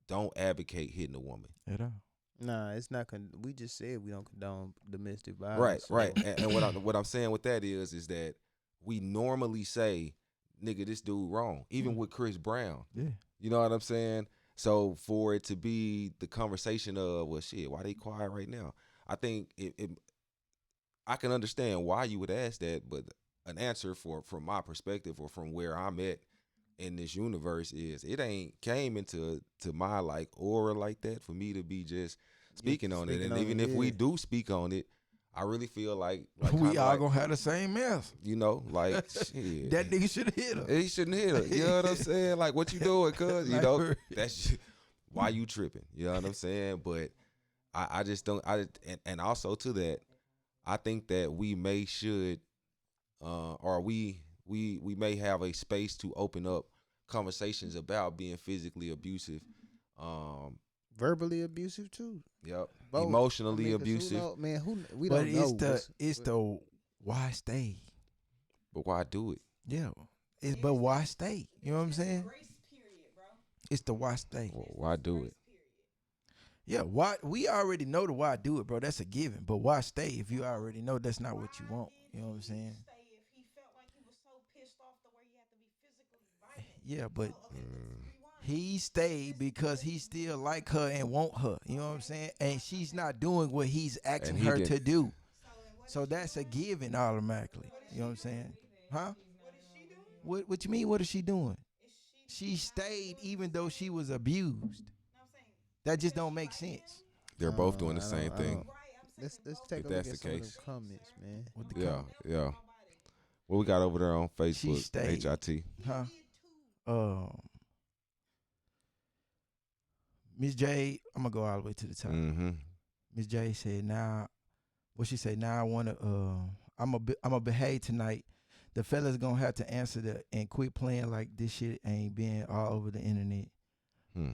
don't advocate hitting a woman. At all. Nah, it's not. We just said we don't condone domestic violence. Right, so- right. And what I'm saying with that is that we normally say, "Nigga, this dude wrong," even with Chris Brown. Yeah. You know what I'm saying? So for it to be the conversation of, well, shit, why they quiet right now? I think I can understand why you would ask that, but an answer from my perspective or from where I'm at in this universe is it ain't came into my like aura like that for me to be just speaking on it. speaking And on even it, if we yeah. do speak on it, I really feel like we kinda all like, gonna have the same mess. you know, like shit. That nigga should have hit her. He shouldn't hit her. You know what I'm saying? Like, what you doing, cuz? You Like know, her. that's why you tripping. You know what I'm saying? But I just don't. And also to that, I think that we should, or we may have a space to open up conversations about being physically abusive. verbally abusive too. Yep. Both. Emotionally I mean, 'cause abusive. we But don't know. it's the why stay? But why do it? Yeah. But why stay? You know what I'm saying? Grace period, bro. It's the why stay. Well, why do it? Yeah, why we already know the why do it, bro. That's a given. But why stay if you already know that's not what you want? You know what I'm saying? Stay if he felt like he was so pissed off the way he had to be physically violent. Yeah, but So, okay, let's rewind. he stayed because he still like her and want her. You know what I'm saying? And she's not doing what he's asking And he her didn't- to do. So, and what So that's a given automatically. You know what I'm saying? Huh? is she doing? What you mean? What is she doing? Is She stayed even though she was abused. No, I'm saying, That just don't make sense. They're both doing the I same don't- thing. right? I'm saying Let's both take If a look that's at the some of case. them comments, man. What the Yeah, yeah. nobody. What we got over there on Facebook? stayed. HIT. Huh? He did too. Miss J, I'm gonna go all the way to the top. Mm-hmm. Miss J said, "Now, what she say? Now I wanna, I'm a behave tonight. The fellas gonna have to answer that and quit playing like this shit ain't been all over the internet. Hmm.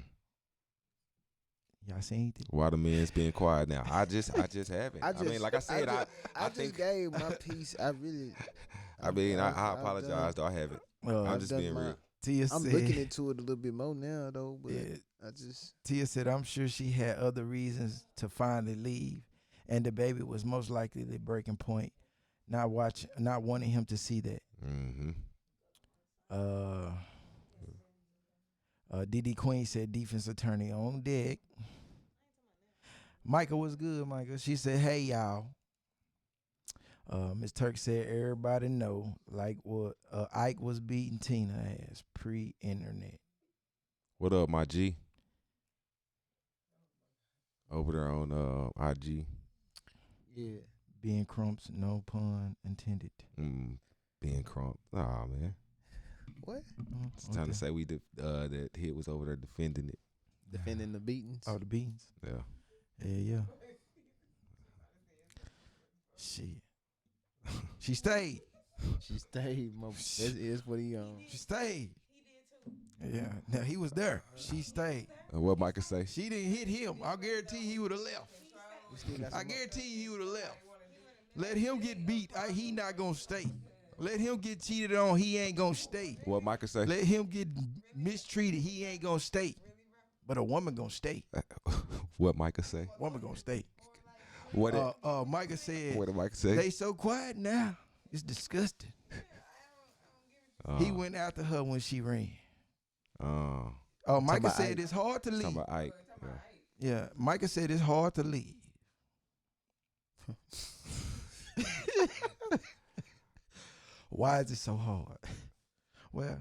Y'all seen it? Why the men's being quiet now? I just haven't. I mean, like I said, I just think. gave my piece. I really. I mean, I I've apologize. Though I haven't. I'm I've just done being my- real. Tia I'm said, looking into it a little bit more now though, but Yeah. I just Tia said, I'm sure she had other reasons to finally leave, and the baby was most likely the breaking point. Not wanting him to see that. Mm-hmm. DD Queen said, defense attorney on deck. Michael was good, Michael. She said, hey, y'all. Miss Turk said, everybody know, like what Ike was beating Tina ass pre-internet. What up, my G? Over there on IG. yeah. Being crumps, no pun intended. Being crump. Nah, man. What? It's time to say that hit was over there defending it. Defending the beatings. Oh, the beans. Yeah. Yeah. Shit. She stayed. She stayed. That's what he on. She stayed. Yeah. Now he was there. She stayed. What Micah say? She didn't hit him. I guarantee he would have left. We still got I some more. guarantee he would have left. Let him get beat. He not gonna stay. Let him get cheated on. He ain't gonna stay. What Micah say? Let him get mistreated. He ain't gonna stay. But a woman gonna stay. What Micah say? Woman gonna stay. What Micah said, what did Micah say? they so quiet now. It's disgusting. He went after her when she ran. Micah said Ike. it's hard to leave. Talking about Ike. Yeah, Micah said it's hard to leave. Why is it so hard? Well,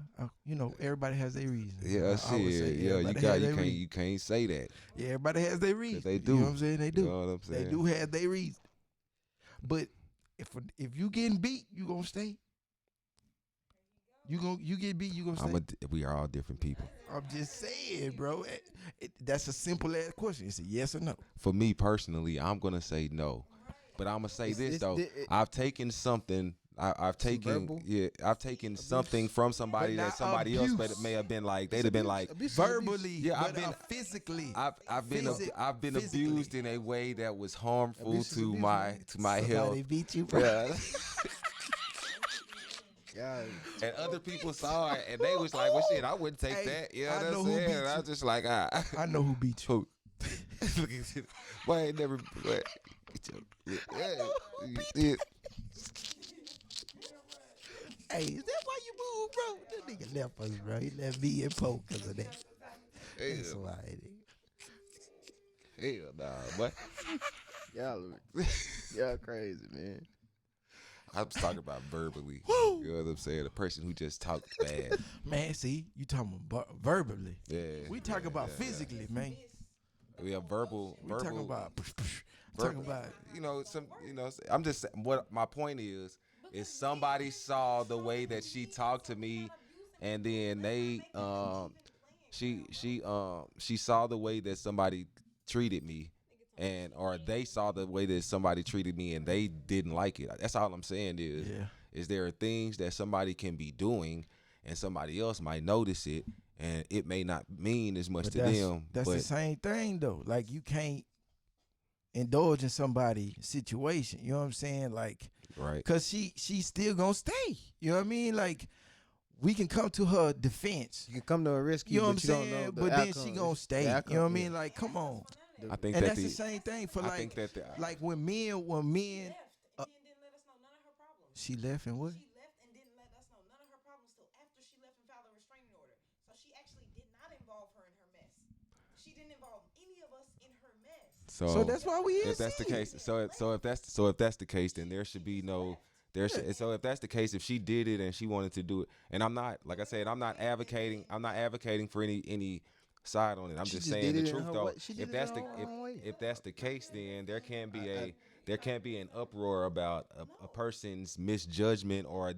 everybody has their reasons. Yeah, I would say shit. Yeah, everybody has their reasons. you can't say that. Yeah, everybody has their reasons. They do. You know what I'm saying? They do. You know what I'm saying? They do have their reasons. But if you getting beat, you gonna stay. You get beat, you gonna stay. We are all different people. I'm just saying, bro. That's a simple ass question. It's a yes or no. For me personally, I'm gonna say no. But I'm gonna say this though. I've taken something. I've taken something from somebody But that not somebody abuse. else may have been like they'd have been like Verbally, Yeah, but physically. I've been physically. abused in a way that was harmful Abuse is to abuse, my man. to my Somebody health. beat you, bro. Yeah. Yeah. And other people saw it and they was like, well shit, I wouldn't take Hey, that. You know I what know I'm who saying? beat And I you. was just like, I know who beat you. Look at it. Boy, I ain't never yeah. Hey, is that why you moved, bro? That nigga left us, bro. He left me and Poe because of that. That's Hell, why. hell nah, but Y'all crazy, man. I'm talking about verbally. You know what I'm saying? A person who just talks bad. Man, see, you talking about verbally. Yeah. We talking about physically, man. We have verbal. We talking about. Talking about. I'm just saying, what my point is somebody saw the way that she talked to me, and then she saw the way that somebody treated me, or they saw the way that somebody treated me and they didn't like it. That's all I'm saying is there are things that somebody can be doing and somebody else might notice it and it may not mean as much to them. That's the same thing though. Like you can't indulge in somebody's situation. You know what I'm saying? Like, right. Cause she still gonna stay. You know what I mean? Like we can come to her defense. You can come to a rescue, You know what I'm but you don't saying? know the But then outcome. she gonna stay. The You outcome, know what I yeah. mean? Like, come on. I think And that that's the same thing for I think that like when men And then didn't let us know none of her problems. she left and what? She left and didn't let us know none of her problems till after she left and filed a restraining order. So she actually did not involve her in her mess. She didn't involve any of us in her mess. So that's why we if that's the case, so if that's the case, then there should be no so if that's the case, if she did it and she wanted to do it, and I'm not, like I said, I'm not advocating for any side on it. I'm just saying the truth though. If that's the case, then there can't be an uproar about a person's misjudgment or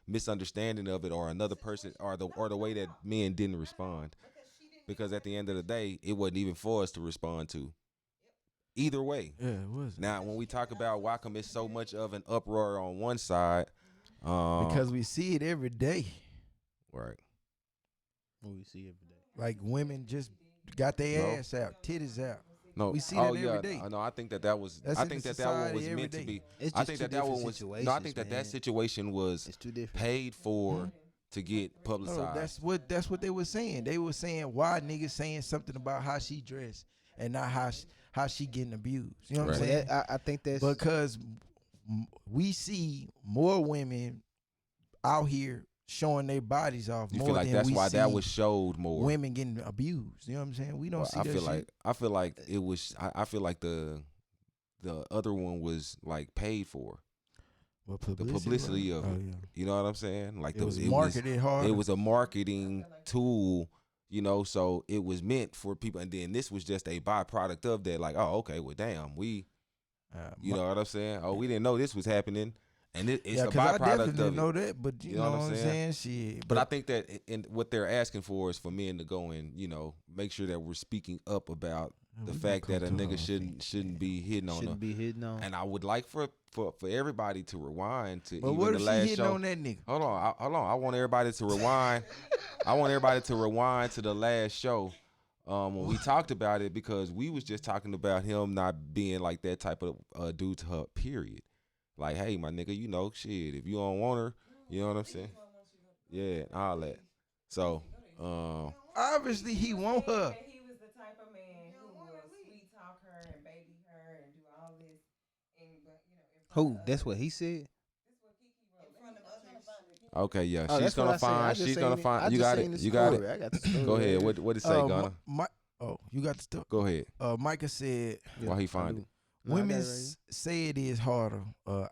misunderstanding of it, or another person, or the way that men didn't respond. Because at the end of the day, it wasn't even for us to respond to. Either way. Yeah, it was. Now, when we talk about why come it's so much of an uproar on one side, Because we see it every day. right. What we see every day. Like women just got their No. ass out, titties out. No, We see oh that yeah, every day. no, I think that was. That's I in think the that one was society every meant to day. be. It's I just think two that one different was. situations, No, I think that man. situation was It's too different. paid for to get publicized. That's what they were saying. They were saying why niggas saying something about how she dressed and not how she getting abused. You know what I'm Right. saying? I think that's Because we see more women out here showing their bodies off You more feel like than that's we why see that was showed more. women getting abused. You know what I'm saying? We don't Well, see I that feel shit. like it was. I feel like the other one was like paid for. Well, The publicity of it. yeah. You know what I'm saying? Like It was marketed hard. It was a marketing tool. You know, so it was meant for people, and then this was just a byproduct of that. Like, oh, okay, well, damn, we, you know what I'm saying? Oh, we didn't know this was happening, and it's yeah, a because I byproduct definitely of didn't it. know that, but you know what I'm saying? Shit. But I think that what they're asking for is for men to go and make sure that we're speaking up about the we fact gonna that a come to nigga our shouldn't be hitting on shouldn't her. be hitting on. And I would like for everybody to rewind to But even what the if she last hitting show. on that nigga? Hold on. I want everybody to rewind. I want everybody to rewind to the last show when we talked about it, because we was just talking about him not being like that type of dude to her, period. Like, hey, my nigga, shit, if you don't want her, you know what I'm saying? Yeah, all that. So, Obviously, he want her. That he was the type of man who will sweet talk her and baby her and do all this, in front Who? of That's what others. he said. This what Kiki wrote. In front of others. okay, yeah, Oh, she's that's what gonna I said. I find. just She's seen gonna it. I find. You just got seen it. the You got story. it. I got the story. Go ahead. right What it say, Gunna? You got the stuff. Go ahead. Micah said, here. Why he I find do. it? No, I got women it right here. say it is harder.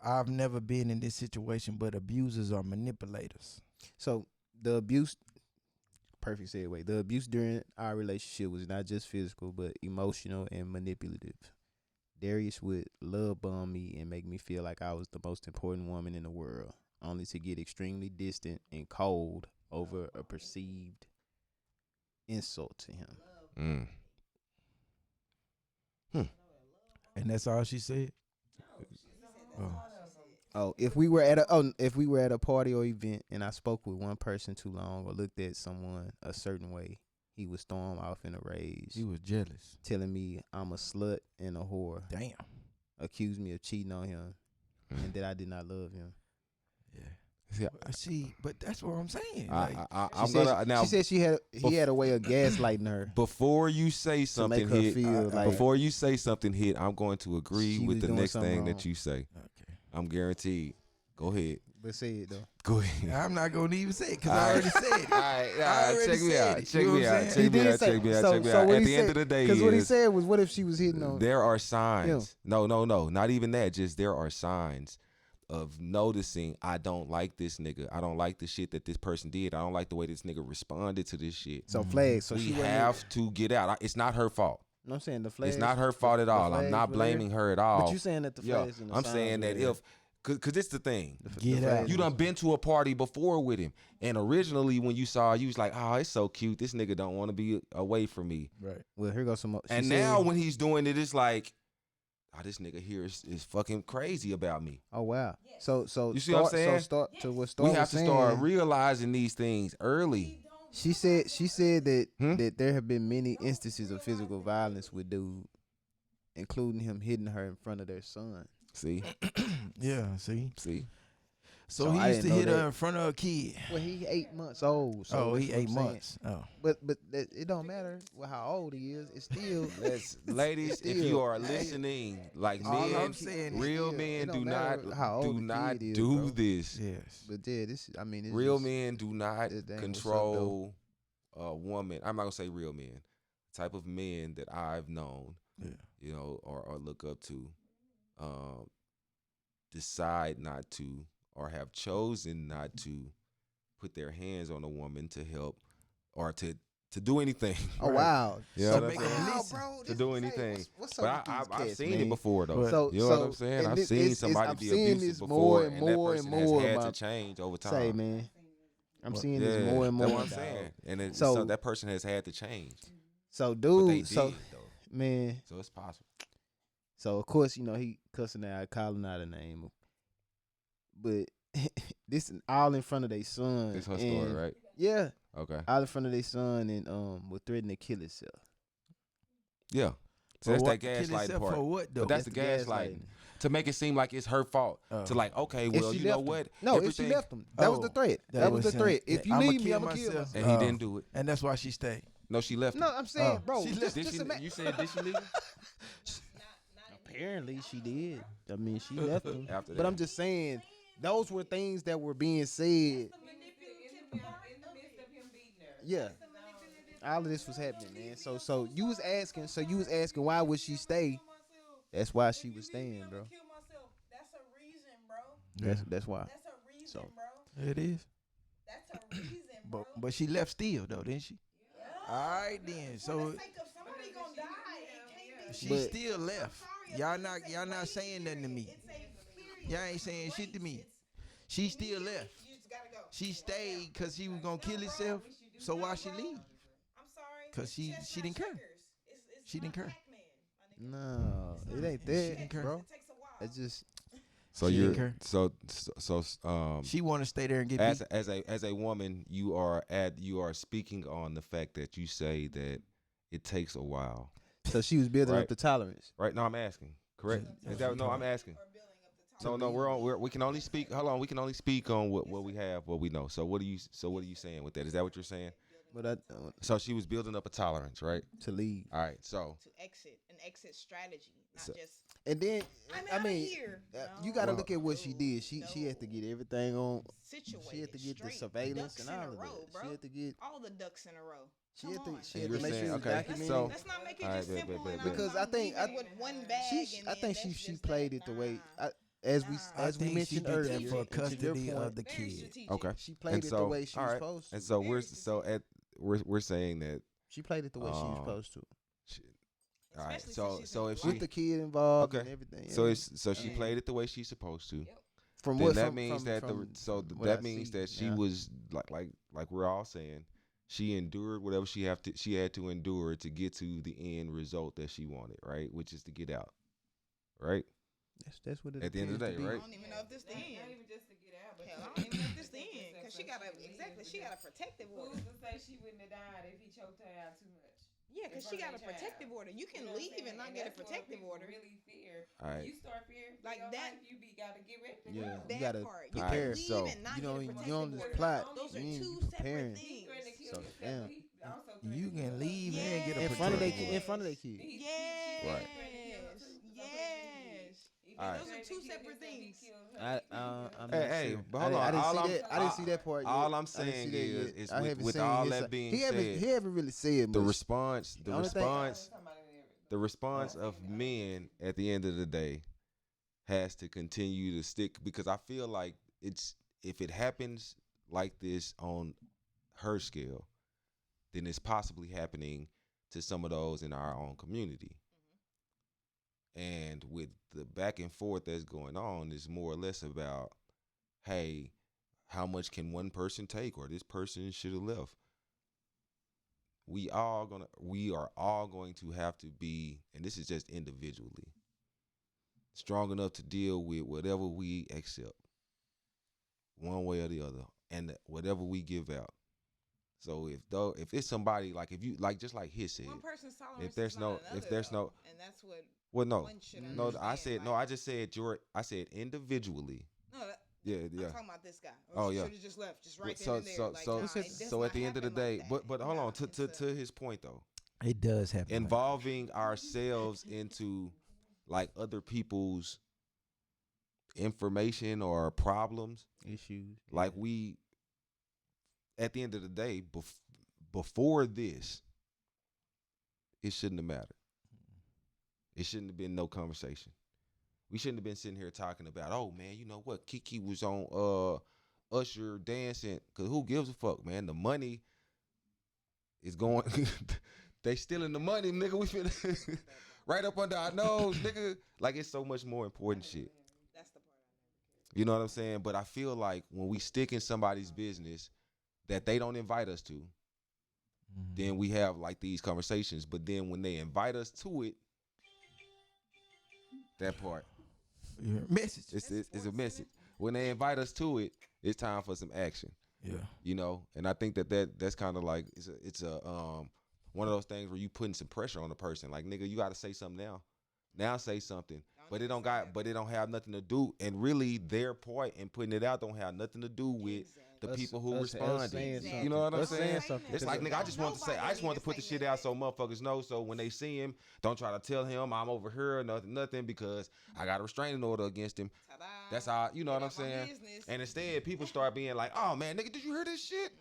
I've never been in this situation, but abusers are manipulators. So the abuse, perfect segue. The abuse during our relationship was not just physical, but emotional and manipulative. Darius would love bomb me and make me feel like I was the most important woman in the world, only to get extremely distant and cold over a perceived insult to him. Mm. And that's all she said? Oh. Oh, if we were at a party or event and I spoke with one person too long or looked at someone a certain way, he would storm off in a rage, He was jealous. telling me I'm a slut and a whore, Damn. accused me of cheating on him, and that I did not love him. Yeah. See, but that's what I'm saying. She said he had a way of gaslighting her. Before you say To make something her hit, feel like before you say something hit, I'm going to agree she with was the doing next something thing wrong. that you say. Okay. I'm guaranteed. Go ahead. But say it though. Go ahead. I'm not going to even say it because All I right. already said it. All right, I already check me said out. it. Check You know me what I'm out. saying? Check He me did out. say Check me out. so. Check me So out. what At he the end said, of the day, because what he is said was, what if she was hitting on? there are signs. No, not even that. Just there are signs of noticing. I don't like this nigga. I don't like the shit that this person did. I don't like the way this nigga responded to this shit. So flags. So we she wasn't. have to get out. It's not her fault. No, I'm saying the flags. It's not her fault at all. I'm flags not were there. blaming her at all. But you saying that the Yo, flags and the I'm signs saying were that there. because it's the thing. Get out. You done been to a party before with him, and originally when you saw, you was like, "Oh, it's so cute. This nigga don't want to be away from me." Right. Well, here goes some more. She And said- now when he's doing it, it's like, "Oh, this nigga here is fucking crazy about me." Oh wow. So You see what I'm saying? So start to what Star We was have to saying, start realizing these things early. She said that Hmm? that there have been many instances of physical violence with dude, including him hitting her in front of their son. See, Yeah, see? see. So, So he I used to didn't know hit her that. in front of a kid. Well, he 8 months old. So Oh, that's he what I'm 8 saying. months. Oh. But it don't matter how old he is. It's still Ladies, if Still, you are hey, listening, like all men, I'm saying is real still, men it do don't not matter how old do the not kid is, do bro. this. Yes. But yeah, it's Real just, men do not this thing was control a woman. I'm not gonna say real men. Type of men that I've known, Yeah. or look up to, decide not to or have chosen not to put their hands on a woman to help or to do anything. Oh wow. Yeah, so that's wow, it. listen, bro, to do anything. What's But up with these I've cats, seen man? it before though. So- You know so- what I'm saying? and I've this- seen it's- somebody I'm be seeing abusive this before, more and and that more person and has more had about- to change over time. Say, man. I'm seeing Yeah, this more and more. that's what I'm dog. saying. And So- so that person has had to change. So, But they dude, did so though. man, So it's possible. so of course, he cussing out, calling out a name, but this all in front of their son. It's her story, and- right? Yeah, Okay. all in front of their son, and would threaten to kill himself. Yeah. So For that's what? that Kill gaslighting herself part. for what, though? But that's the gaslighting. To make it seem like it's her fault. To like, okay, If well, she you know left him. what? No, if she Everything- left him. That was the threat. That was the threat. If you leave me, I'm gonna kill myself. And he didn't do it. And that's why she stayed. No, she left. No, him. I'm saying, bro. She Just, Did just she, ima- you said did she leave? him? Apparently, she did. I mean, she left him. After But that. I'm just saying, those were things that were being said. In the midst of him beating her. Yeah. All of this was happening, man. So you was asking. So you was asking why would she stay? That's why she was staying, bro. Kill myself. That's a reason, bro. That's why. That's a reason, So. bro. It is. That's a reason, bro. But she left still though, didn't she? Yeah. All right then. For So the sake of somebody gonna die, it can't be. she But- still left. Y'all not saying nothing to me. It's a period. Y'all ain't saying shit to me. She still left. You just gotta go. She stayed because he was gonna kill himself. So why she leave? I'm sorry. 'Cause she didn't care. She didn't care. No, it ain't that, bro. It takes a while. It's just So She you're didn't She want to stay there and get beat. as a woman, you are speaking on the fact that you say that it takes a while. so she was building Right. up the tolerance. Right? No, I'm asking. Correct? Is that no? I'm asking. No, we can only speak. Hold on, we can only speak on what we have, what we know. So what are you saying with that? Is that what you're saying? But So she was building up a tolerance, right? to leave, All right. So To exit, an exit strategy, not So- just. and then I'm I outta mean, here. you got to Well- look at what she did. She had to get everything on. Situated. She had to get the straight, surveillance ducks and in all a of row, that. bro. She had to get. All the ducks in a row. She Come had to. on. She And had you're to make saying- sure it was okay, documented. so- Let's not make it All just right, simple. bet. and I'm- Because I'm I think- leaving with one bag. She, and I then think that's she just played that. it the way Nah. as I we think mentioned she did that earlier. for and to your custody of point, the Very kid. strategic. okay. she played And it so, the way she all was right. supposed to. And so Very strategic. we're saying that. She played it the way she was supposed to, She, all right. Especially So since so she's if with she the kid involved Okay. and everything. so yeah. it's so she And- played it the way she's supposed to. from Then what that from, means from, that from what that I means see, that she yeah. was like we're all saying, she endured whatever she had to endure to get to the end result that she wanted, right? Which is to get out, right? That's what it At the end of the appears day, to be. I don't even know if this the Not end. even just to get out, but Hell, she I don't even know if this the protect end. Cause she herself got a so she exactly. leaves She got a because protective order. Who's to say she wouldn't have died if he choked her out too much? Yeah, cause she got a protective order. You can know what I'm leave saying? and not And get a that's what protective people order. Really fear. All right. You start fearing for Like your that- life, you gotta get ready to Yeah. go. You That gotta part. You prepare. can leave So, and not You get a don't protective on this order. plot. Those are you ain't two preparing. separate He things. threatened to kill So, himself, damn. but he also threatened You to can kill leave others. and get a In Yes. front of protective their order. in front of their kid. Yes. Right. Yes. All right. Those are two separate things. I'm Hey, not hey, sure. but hold I on. didn't All see I'm- that. I didn't see that part. all yet. I'm I didn't saying see that is- yet. is I with- haven't with seen all his that side. being he said, haven't really said the much. response only thing- the response of men at the end of the day has to continue to stick, because I feel like if it happens like this on her scale, then it's possibly happening to some of those in our own community. And with the back and forth that's going on, is more or less about, hey, how much can one person take, or this person should have left. We are all going to have to be, and this is just individually, strong enough to deal with whatever we accept, one way or the other, and whatever we give out. So if it's somebody, like, if you like, just like his said, One person's tolerance if there's is no not another, if there's though, no and that's what well no one should no I understand, said no like- I just said I said individually. no. Yeah. I'm talking about this guy. Oh, She yeah. should've just left, just right So then and there. so Like, so nah, so, it does so not at the end of the happen like day, that. but hold Nah, on, to it's a- his point though, It does happen. involving ourselves into like other people's information or problems, Issues. like we, at the end of the day, before this, it shouldn't have mattered. It shouldn't have been no conversation. We shouldn't have been sitting here talking about, oh man, you know what, Kiki was on Usher dancing, cause who gives a fuck, man? The money is going. They stealing the money, nigga. We finna right up under our nose, nigga. Like, it's so much more important shit. That's the part I never cared. You know what I'm saying? But I feel like when we stick in somebody's business that they don't invite us to, then we have like these conversations. But then when they invite us to it, that part, Message. it's a message. When they invite us to it, it's time for some action. Yeah. You know, and I think that's kind of like it's a one of those things where you putting some pressure on the person. Like, nigga, you got to say something now. Now say something. But it don't have nothing to do, and really their part in putting it out don't have nothing to do with the people who responded. You know what I'm saying? It's like, nigga, I just want to put the shit out so motherfuckers know. So when they see him, don't try to tell him I'm over here or nothing because I got a restraining order against him. Ta-da. That's how, you know what I'm saying? Business. And instead, people start being like, oh man, nigga, did you hear this shit?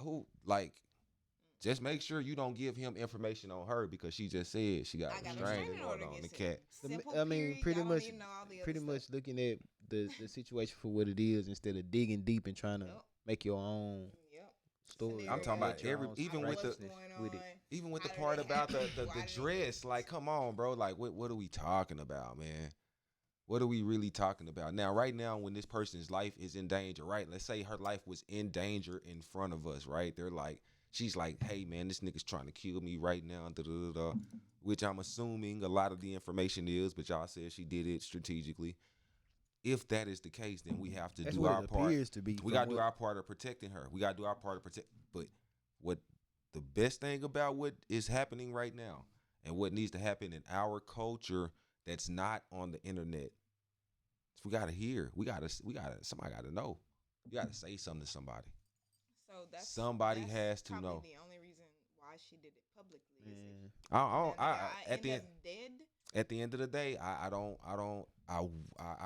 Who, like, just make sure you don't give him information on her because she just said she got a restraining order on the cat. I mean, pretty much looking at the situation for what it is instead of digging deep and trying to make your own story. I'm talking about even with the part about the dress. Like, come on, bro. Like, what are we talking about, man? What are we really talking about? Now, right now, when this person's life is in danger, right? Let's say her life was in danger in front of us, right? They're like, she's like, hey, man, this nigga's trying to kill me right now, which I'm assuming a lot of the information is, but y'all said she did it strategically. If that is the case, then we have to do our part. We got to do our part of protecting her. We got to do our part of But what the best thing about what is happening right now and what needs to happen in our culture that's not on the internet, we got to hear. Somebody got to know. You got to say something to somebody. So that's has to know. The only reason why she did it publicly. At the end of the day, I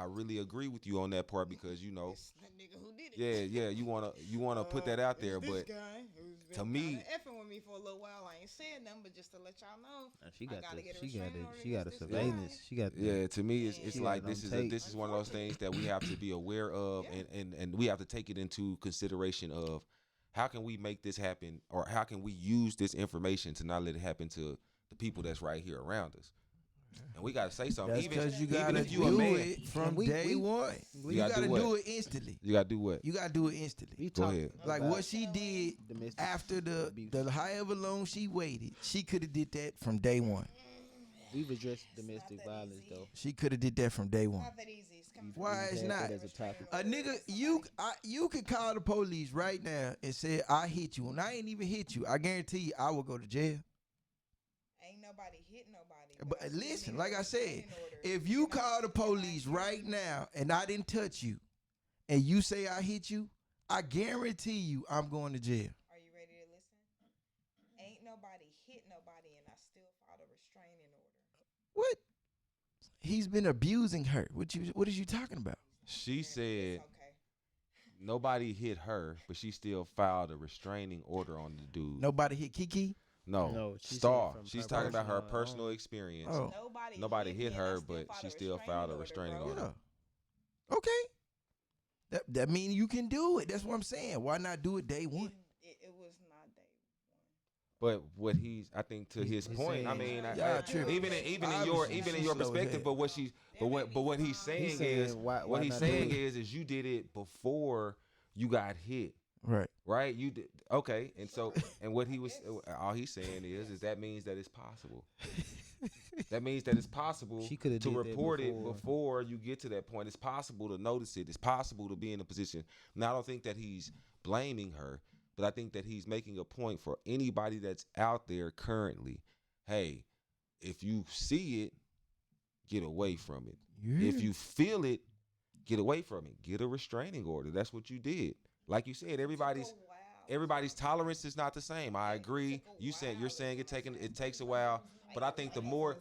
really agree with you on that part because you know, that nigga who did it. Yeah, you wanna put that out there, but to me, effing with me for a little while. I ain't saying nothing, but just to let y'all know, she got a surveillance. To me, it's like this is one of those things that we have to be aware of, and we have to take it into consideration of how can we make this happen, or how can we use this information to not let it happen to the people that's right here around us. And we gotta say something. That's because you gotta do it from day one. You gotta do it instantly. You gotta do what? You gotta do it instantly. Go ahead. Like what she did after the however long she waited, she could have did that from day one. We've addressed domestic violence though. She could have did that from day one. Not that easy. Why it's not? A nigga, you could call the police right now and say I hit you, and I ain't even hit you. I guarantee you, I will go to jail. Ain't nobody hit nobody. But listen, like I said, if you call the police right now and I didn't touch you, and you say I hit you, I guarantee you I'm going to jail. Are you ready to listen? Ain't nobody hit nobody, and I still filed a restraining order. What? He's been abusing her. What is you talking about? She said nobody hit her, but she still filed a restraining order on the dude. Nobody hit Kiki? No, Star. She's talking about her personal experience. Oh. Nobody hit her, but she still filed a restraining order. Yeah. Okay. That means you can do it. That's what I'm saying. Why not do it day one? It was not day one. But what I think to his point, I mean, even in your perspective, but what he's saying is you did it before you got hit. Right. You did. Okay. And so, and what all he's saying is that means that it's possible. That means that it's possible to report it before you get to that point. It's possible to notice it. It's possible to be in a position. Now, I don't think that he's blaming her, but I think that he's making a point for anybody that's out there currently. Hey, if you see it, get away from it. Yeah. If you feel it, get away from it. Get a restraining order. That's what you did. Like you said, everybody's tolerance is not the same. I agree. You're saying it takes a while, but I think the more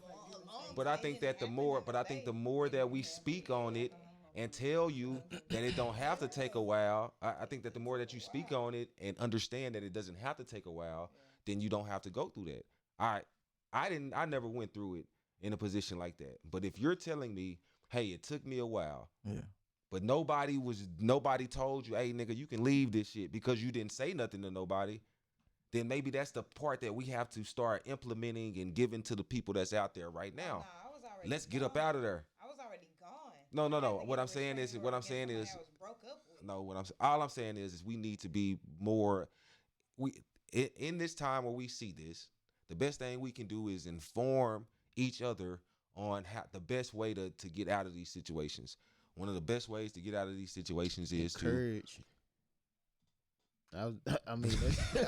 that we speak on it and tell you that it don't have to take a while, I think that the more that you speak on it and understand that it doesn't have to take a while, then you don't have to go through that. I never went through it in a position like that. But if you're telling me, hey, it took me a while. Yeah. But nobody told you, hey, nigga, you can leave this shit because you didn't say nothing to nobody. Then maybe that's the part that we have to start implementing and giving to the people that's out there right now. Let's get up out of there. I was already gone. No. All I'm saying is we need to be more. In this time where we see this, the best thing we can do is inform each other on the best way to get out of these situations. One of the best ways to get out of these situations is encourage. I mean,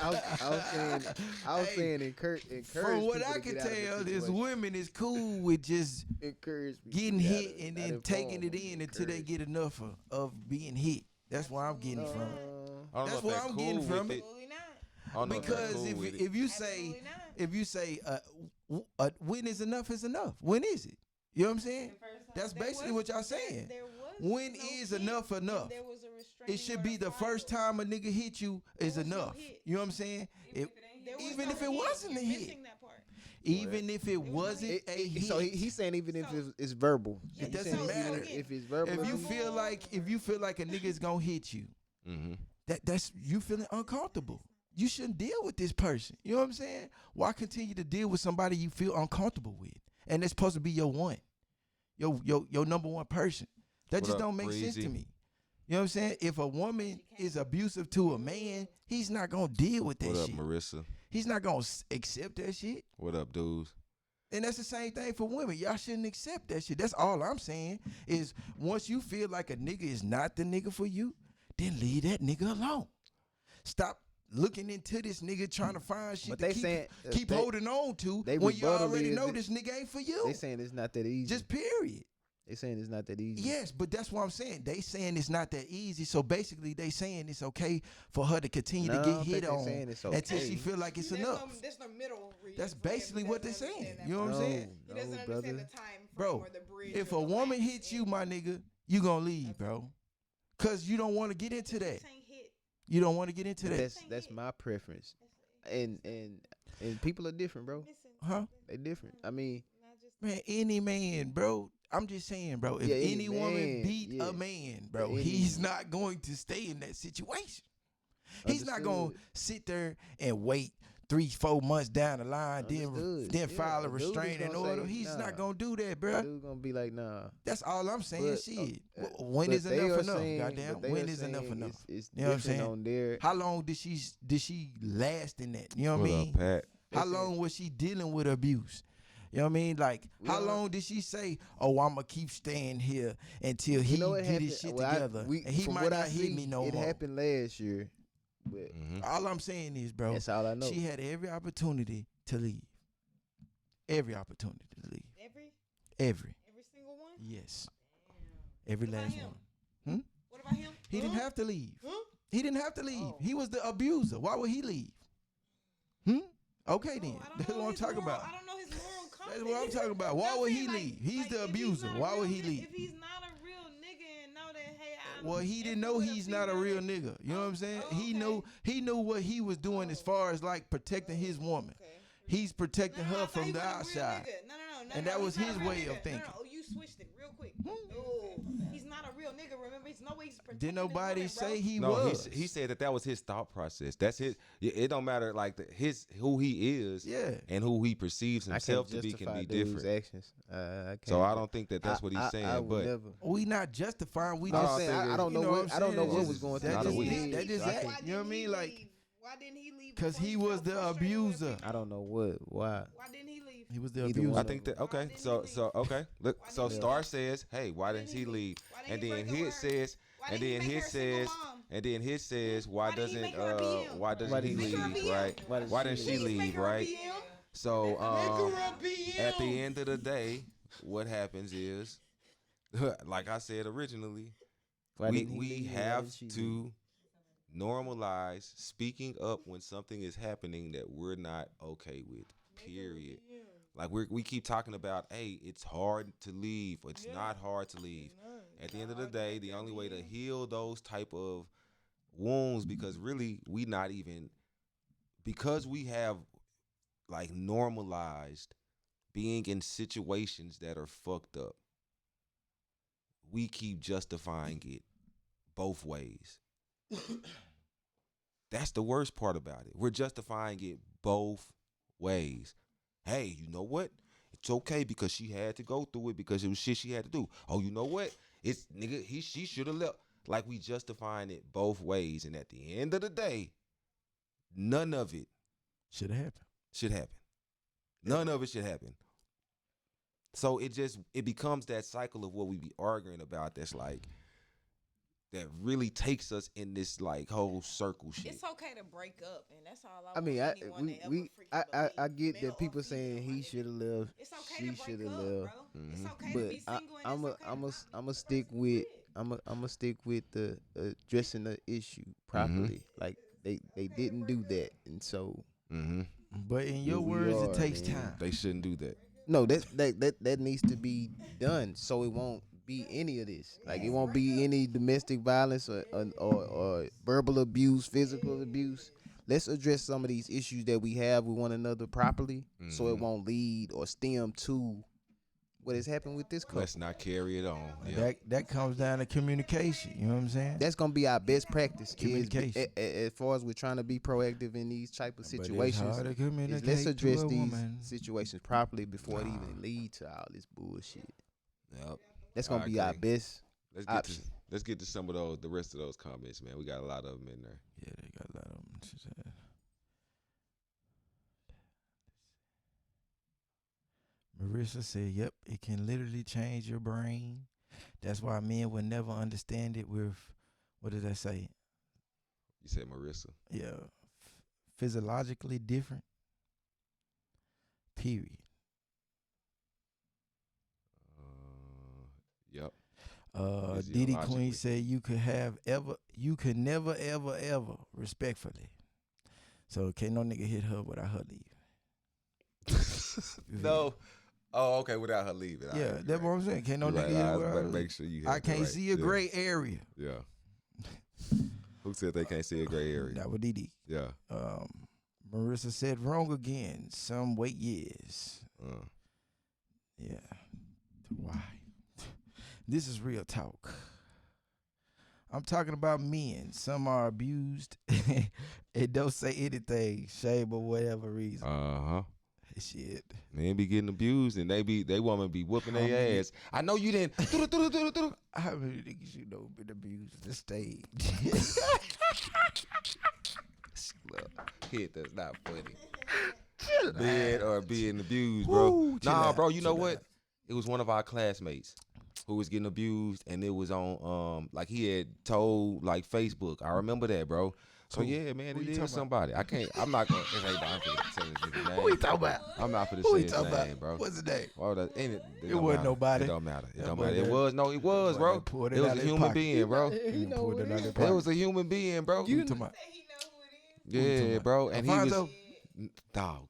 I was Hey, saying encourage From what people I to can get out of the tell, this situation. women is cool with just Encourage people getting to get out hit of and not then taking inform it them, in until they encourage. get enough of being hit. That's where I'm getting it from. I don't know That's if where they're I'm cool getting with from it. it. Absolutely not. I don't know if they're Because cool with it. if you say Absolutely not. if you say when is enough, when is it? You know what I'm saying? That's There basically was- what y'all there- saying. there was When no is hit, enough and enough? there was a restraining It should order be the first filed. time a nigga hit you is There was no enough. hit. You know what I'm saying? If- There was even no if it hit. wasn't You're a hit. missing that part. even if it was no wasn't hit. a hit. So he's saying even if So- it's verbal, Yeah, he's doesn't saying even matter. if it's verbal. if you abuse. feel like a nigga is gonna hit you, Mm-hmm. that's you feeling uncomfortable. You shouldn't deal with this person. You know what I'm saying? Why continue to deal with somebody you feel uncomfortable with? And it's supposed to be your one, your number one person. That What just up, don't make sense Breezy? to me. You know what I'm saying? If a woman is abusive to a man, he's not gonna deal with that What up, shit. Marissa? He's not gonna accept that shit. What up, dudes? And that's the same thing for women. Y'all shouldn't accept that shit. That's all I'm saying is once you feel like a nigga is not the nigga for you, then leave that nigga alone. Stop looking into this nigga trying to find shit But to they saying keep holding on to they when you rebuttal already is know that- this nigga ain't for you. They saying it's not that easy. Just period. They saying it's not that easy. Yes, but that's what I'm saying. They saying it's not that easy. So basically they saying it's okay for her to continue No, I to don't get hit think they on saying it's until she okay. feel like it's There's enough. there's no middle reason. That's for him. He basically what they're doesn't saying. understand that You know what I'm part. saying? He doesn't No, understand brother. the time frame Bro, or the bridge. If or a the woman lapse hits you, in- my nigga, you gonna leave, bro. Cause you don't want to get into that. This ain't hit. You don't want to get into But that. that's my preference. And people are different, bro. Missing Huh? something. They different. I mean, Not just Man, any man, bro. I'm just saying, bro. If Yeah, any any woman man, beat yeah. a man, bro, Any- he's not going to stay in that situation. He's not going to Understood. sit there and wait 3-4 months down the line, Understood. then Yeah, file a the dude is restraining gonna order. say, He's nah. not going to do that, bro. dude gonna be like, nah. That's all I'm saying. But, Shit. uh, When but is they enough are enough? saying- Goddamn. but they When are is enough saying enough? It's You know what I'm different saying? on their. How long did she last in that? You know what I What mean? up, Pat? How Listen. long was she dealing with abuse? You know what I mean? Like, We how don't- long did she say, "Oh, I'ma keep staying here until he You know what get happened? his shit Well, together, and he from might what not I hit see, me no it more." happened last year, but Mm-hmm. All I'm saying is, bro, that's all I know. she had every opportunity to leave. Every opportunity to leave. Every. every single one. Yes. Every What about last him? one. What about him? He didn't have to leave. Huh? He didn't have to leave. Oh. He was the abuser. Why would he leave? Okay Oh, then. I don't That's know what I'm his talking moral- about. I don't know his moral compass. That's what I'm talking about. Why I'm would saying, he like- leave? He's like, the if he's abuser. not a Why would real he ni- leave? If he's not a real nigga and know that, hey, I'm Well, he didn't effing know with a he's not a female real that- nigga. You know what I'm saying? Oh, He okay. knew what he was doing as far as like protecting his woman. Okay. He's protecting No, her I thought from he the was a real outside. nigga. No. And that was he's not his a real way of nigga. thinking. No, you switched it real quick. No, he's not a real nigga. Remember, he's no way he's protecting Did nobody his woman, say he No, was? he said that was his thought process. That's his. It don't matter like who he is, Yeah. and who he perceives I himself can't to be can justify be dude's different. actions. I can't. So I don't think that that's what he's I saying. would But never. We not justifying. We No, I'm just saying, think I don't you know what what I'm I don't know saying? what It's was going that through not a his week. head. That just So I that. can't- You know what I mean? Like, Why didn't he leave? 'cause before he felt was the frustrated with abuser. I don't know why. Why didn't he leave? he was the Either abuser. one I of think that Why okay. didn't So he so okay. Look, Why so didn't he Star leave? says, hey, why didn't he leave? Why didn't And he then break the his word? says, Why and didn't he then make his her a single says, mom? and then his says, why Why didn't he doesn't make her a BM? why doesn't Why he didn't he make her a leave? BM? Right? Why does Why she didn't she leave? Please make leave? her a Right? BM. So Make her a BM. at the end of the day, what happens is, like I said originally, Why didn't he we leave and why have didn't she leave? to normalize speaking up when something is happening that we're not okay with. Period. Like we keep talking about, hey, it's hard to leave. It's not hard to leave. At the end of the day, the only way to heal those type of wounds, because really because we have like normalized being in situations that are fucked up, we keep justifying it both ways. That's the worst part about it. We're justifying it both ways. Hey, you know what? It's okay because she had to go through it because it was shit she had to do. Oh, you know what? It's nigga, she should have left. Like we justifying it both ways. And at the end of the day, none of it Should have happened. should happen. None of it should happen. So it becomes that cycle of what we be arguing about that's like, that really takes us in this like whole circle shit. It's okay to break up, and that's all I I want mean, anyone to ever freaking I believe. get Male that or people saying female, my he nigga. should have left, It's okay she to break should have up, left, bro. It's okay to but be single, and I'm it's a okay I'm to a not I'm be a with the I'm a person stick you with I'm a stick with the addressing the issue properly. Like they didn't do that, and so Mm-hmm. But in here your we words, it are, takes man. time. They shouldn't do that. No, that needs to be done so it won't be any of this. Like it won't be any domestic violence or verbal abuse, physical abuse. Let's address some of these issues that we have with one another properly, so it won't lead or stem to what has happened with this couple. Let's not carry it on. And Yeah. that comes down to communication. You know what I'm saying? That's gonna be our best practice. Communication. As far as we're trying to be proactive in these type of But it's situations, hard to is communicate let's to address a these woman. situations properly before it even lead to all this bullshit. Yep. That's gonna I be our agree. best option. Let's get to some of the rest of those comments, man. We got a lot of them in there. Yeah, they got a lot of them. She said. Marissa said, "Yep, it can literally change your brain. That's why men would never understand it with, what did I say? You said Marissa. Yeah, physiologically different. Period. Yep. Diddy Queen Physiologically. said you could never ever respectfully. So can't no nigga hit her without her leave. No. Oh, okay. Without her leaving. Yeah, Alright, that's right. what I'm saying. Can't no You're nigga right. hit I her was without about her to leave. make sure you. I had that can't right. see a Yeah. gray area. Yeah. Who said they can't see a gray area? That was Didi. Yeah. Marissa said wrong again. Some wait years. Yeah. Why? This is real talk. I'm talking about men. Some are abused and don't say anything, shame or whatever reason. Uh-huh. Shit. Men be getting abused and they woman be whooping How many- their ass. I know you didn't. How many niggas you know been abused at the stage? Look, hit that's not funny. Being or being abused, bro. Woo, chill Nah, out, bro. You know chill what? out. It was one of our classmates who was getting abused, and it was on like he had told like Facebook. I remember that, bro. So Who? yeah, man, Who it you is talking somebody. I can't. I'm not gonna. It ain't I'm finna tell this nigga name. Who you talking about? I'm not finna Who say you his talking name, about? bro. What's his name? Well, it It don't wasn't matter. nobody. It don't matter. It That don't boy matter. It there- was no. It was, boy bro. there pulled it It was out a his human pocket. being, bro. He done pulled it out his It pocket. was a human being, bro. Who you talking about? Say he know who it is. Who you talking Yeah, about? bro. And he was Alfonso? dog.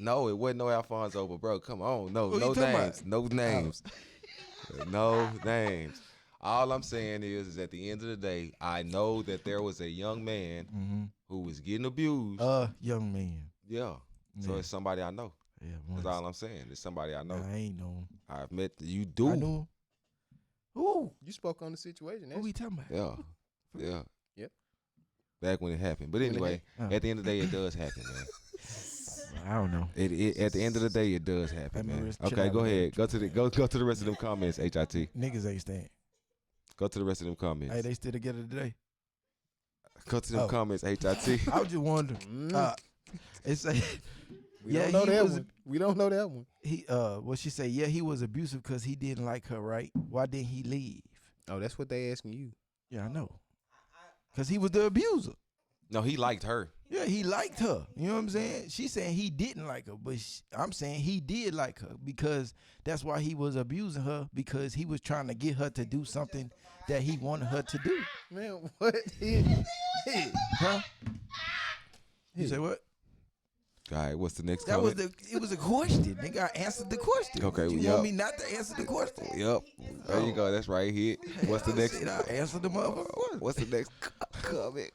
No, it wasn't no Alfonso, but bro, come on. No, Who no you talking names. about? No names. No names. All I'm saying is at the end of the day, I know that there was a young man who was getting abused. Young man. Yeah. So Yeah. it's somebody I know. Yeah, That's once. all I'm saying. It's somebody I know. Nah, I ain't know him. I've met you I do. knew him. Who? You spoke on the situation. Who we talking about? Yeah. Yeah. Yep. Back when it happened. But When it anyway, happened. at the end of the day, it does happen, man. I don't know. It at the end of the day, it does happen, Hey, man. Marissa, chill Okay, out go with that. ahead. Go to the rest of them comments, HIT. Niggas ain't staying. Go to the rest of them comments. Hey, they still together today? Go to them Oh. comments, HIT. I was just wondering. It's a, We yeah, don't know he that was- one. We don't know that one. he what she say? Yeah, he was abusive because he didn't like her, right? Why didn't he leave? Oh, that's what they asking you. Yeah, I know. Cause he was the abuser. No, he liked her. Yeah, he liked her. You know what I'm saying? She's saying he didn't like her, but I'm saying he did like her because that's why he was abusing her because he was trying to get her to do something that he wanted her to do. Man, what? Huh? You say what? All right, what's the next That comment? was it was a question. Nigga, I answered the question. Okay, you yup. want me not to answer the question? Yep. There you go. That's right. Hit. What's the next? Shit, I answered the motherfucker question. What's the next comment?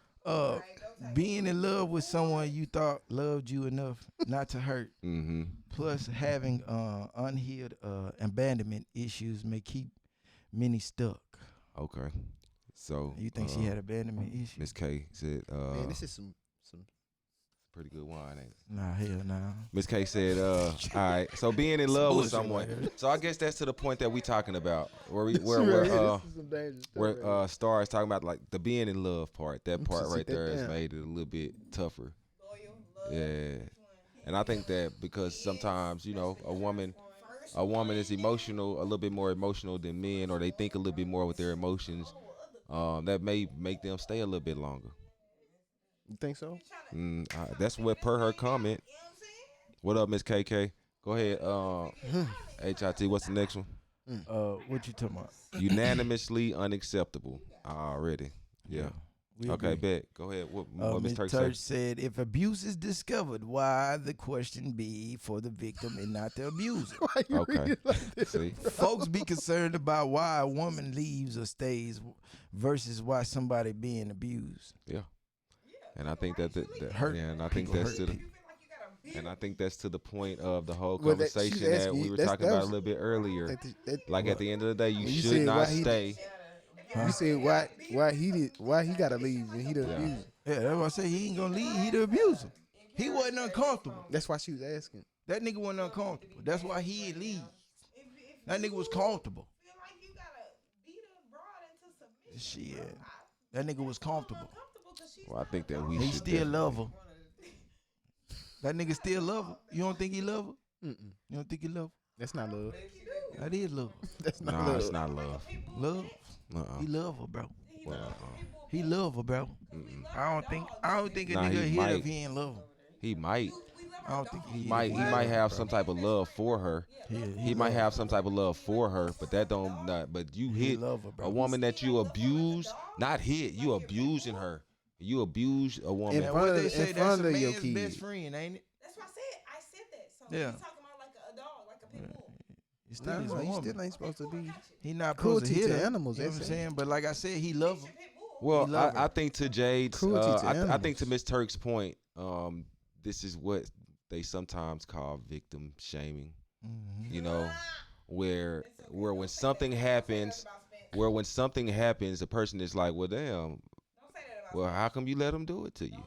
Being in love with someone you thought loved you enough not to hurt, Mm-hmm. plus having unhealed abandonment issues may keep many stuck. Okay. So You think she had abandonment issues? Miss K said, Man, this is some pretty good wine, ain't it? Nah, hell nah. Miss K said, all right. So being in love with bullshit someone. right here. So I guess that's to the point that we talking about, where we This where right where here, this is some dangerous stuff right here. Star is talking about like the being in love part. That part Sit right that there has down. made it a little bit tougher. Loyal, love. Yeah. And I think that because sometimes, you know, a woman is emotional, a little bit more emotional than men, or they think a little bit more with their emotions. that may make them stay a little bit longer. You think so? That's what per her comment. What up, Miss KK? Go ahead. HIT. What's the next one? What you talking about? Unanimously unacceptable. Already. Yeah. We Okay, agree. bet. Go ahead. What Miss Ms. Turk Turk say? said, if abuse is discovered, why the question be for the victim and not the abuser? Why you read Okay. it like this? See, Folks be concerned about why a woman leaves or stays versus why somebody being abused. yeah. And I think that Hurt yeah, and I think people that's hurt to the, people. and I think that's to the point of the whole Well, that- conversation she's that asking we you- were that's- talking that about a was- little bit earlier. That- Like at the end of the day, you You should said not why he- stay. You said why he gotta leave and he the abuser. Yeah, that's why I say he ain't gonna leave. He the abuser. He wasn't uncomfortable. That's why she was asking. That nigga wasn't uncomfortable. That's why he leave. That nigga was comfortable. Feel like you gotta beat a broad into submission. Shit. That nigga was comfortable. Well, I think that we He should still definitely- love her. That nigga still love her. You don't think he love her? Mm-mm. You don't think he love That's not love. her? That is love. That's not Nah, love. it's not love. Love. Uh-uh. He love her, bro. Well, He love her, bro. I don't think a Nah, nigga he hit might. if he ain't love her. he might. I don't think he He might have some type of love for her. He might have some type of love for her, but that don't not. But you He hit love her, bro. a woman that you abuse, not hit. You abusing her. You abuse a woman. Man, front what of- they in say, front that's a of your man's kid. best friend, ain't it? That's why I said that. So Yeah. he's talking about like a dog, like a pit bull. It's still his No, you woman. still ain't supposed to be. He not supposed Cruelty to hit to her. animals, You know what I'm that's it. saying? But like I said, he love her. Well, He love her. I think to Jade's, Cruelty to I think animals. to Miss Turk's point, this is what they sometimes call victim shaming. Mm-hmm. You know, where when something happens, when something happens, the person is like, well, damn, well, how come you let them do it to you?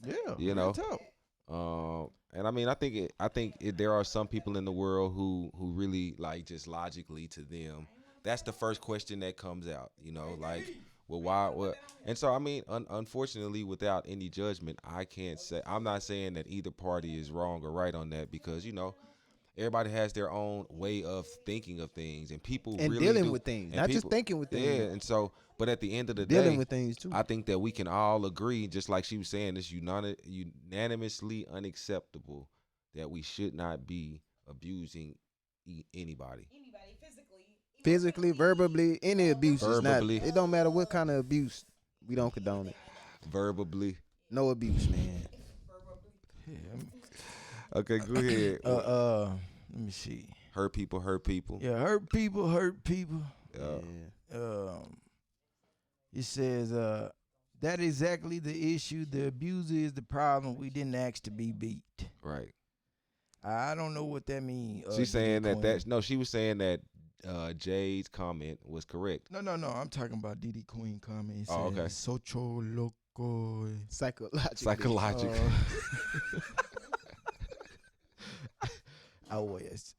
Yeah, You real know. talk. And I mean, I think there are some people in the world who really like just logically to them, that's the first question that comes out. You know, like, well, why? What? And so I mean, unfortunately, without any judgment, I can't say. I'm not saying that either party is wrong or right on that because everybody has their own way of thinking of things, and people And really dealing do- with things, and not just people- thinking with things. Yeah, and so, but at the end of the Dealing day, with things too. I think that we can all agree, just like she was saying, it's unanimously unacceptable that we should not be abusing anybody. Anybody physically. Physically, verbally, any abuse is not. Verbally. It don't matter what kind of abuse. We don't condone it. Verbally. No abuse, man. Okay, go ahead. Let me see. Hurt people, hurt people. Yeah, hurt people, hurt people. Yeah. It says, that exactly the issue. The abuser is the problem. We didn't ask to be beat. Right. I don't know what that means. She's saying that she was saying that Jade's comment was correct. No. I'm talking about DD Queen comment. It Oh, okay. says, Socho loco. Psychological. Oh, yes.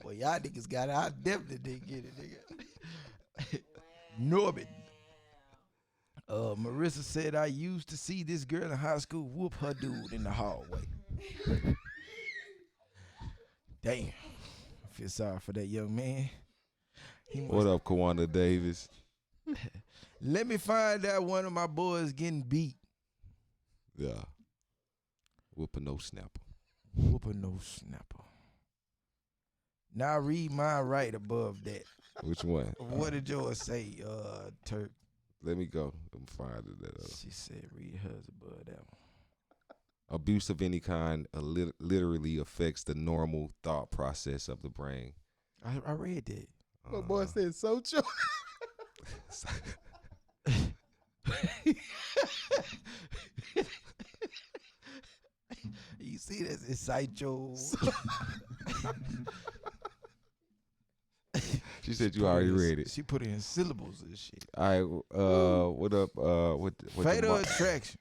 Well, y'all niggas got it. I definitely didn't get it, nigga. Norbit. Marissa said, I used to see this girl in high school whoop her dude in the hallway. Damn. I feel sorry for that young man. What up, Kawanda Davis? Let me find out one of my boys getting beat. Yeah. Whoop a no snapper. Whoop a no snapper. Now read mine right above that. Which one? What did yours say, Turk? Let me go. I'm find it. She said read hers above that one. Abuse of any kind literally affects the normal thought process of the brain. I read that. My boy said so true. You see that? It's Sideshow. She said you already read it. She put in syllables and shit. All right. What up? What Fatal Attraction.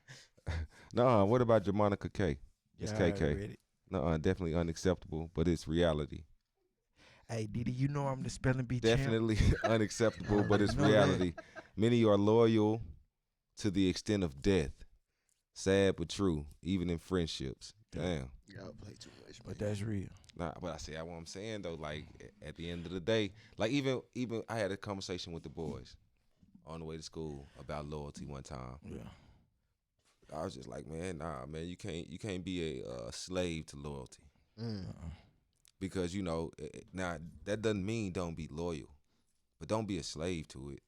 No. What about Jamonica K? It's Yeah, I already KK. read it. No, definitely unacceptable, but it's reality. Hey, Didi, you know I'm the spelling bee champ. Definitely unacceptable, but it's know that. reality. Many are loyal to the extent of death. Sad but true, even in friendships. Damn. Y'all play too much, But that's real. Nah, but I see what I'm saying though. Like at the end of the day, like even I had a conversation with the boys on the way to school about loyalty one time. Yeah. I was just like, man, nah, man, you can't be a slave to loyalty because now that doesn't mean don't be loyal, but don't be a slave to it.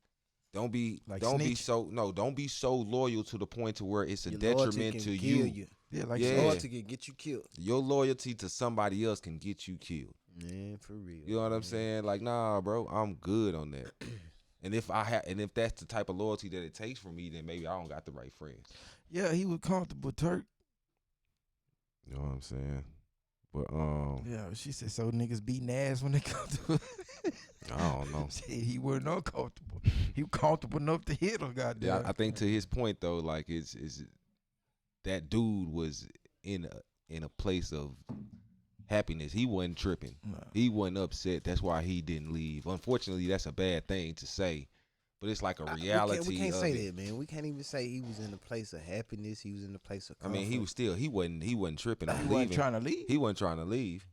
Don't be Like don't be snitching. don't be so loyal to the point to where it's a Your loyalty detriment can to kill you. Yeah, like Yeah. Loyalty can get you killed. Your loyalty to somebody else can get you killed. Man, for real. You know what I'm saying? Like, nah, bro, I'm good on that. And if that's the type of loyalty that it takes from me, then maybe I don't got the right friends. Yeah, he was comfortable, Turk. You know what I'm saying? But Yeah, she said so niggas beating ass when they come to I don't know. Shit, he wasn't uncomfortable. He was comfortable enough to hit her, goddamn. Yeah, I think to his point though, like it's that dude was in a place of happiness. He wasn't tripping. Nah. He wasn't upset. That's why he didn't leave. Unfortunately, that's a bad thing to say, but it's like a reality. We can't of say it. that, man. We can't even say he was in a place of happiness. He was in a place of I comfort. mean, he wasn't tripping. He wasn't trying to leave. He wasn't trying to leave.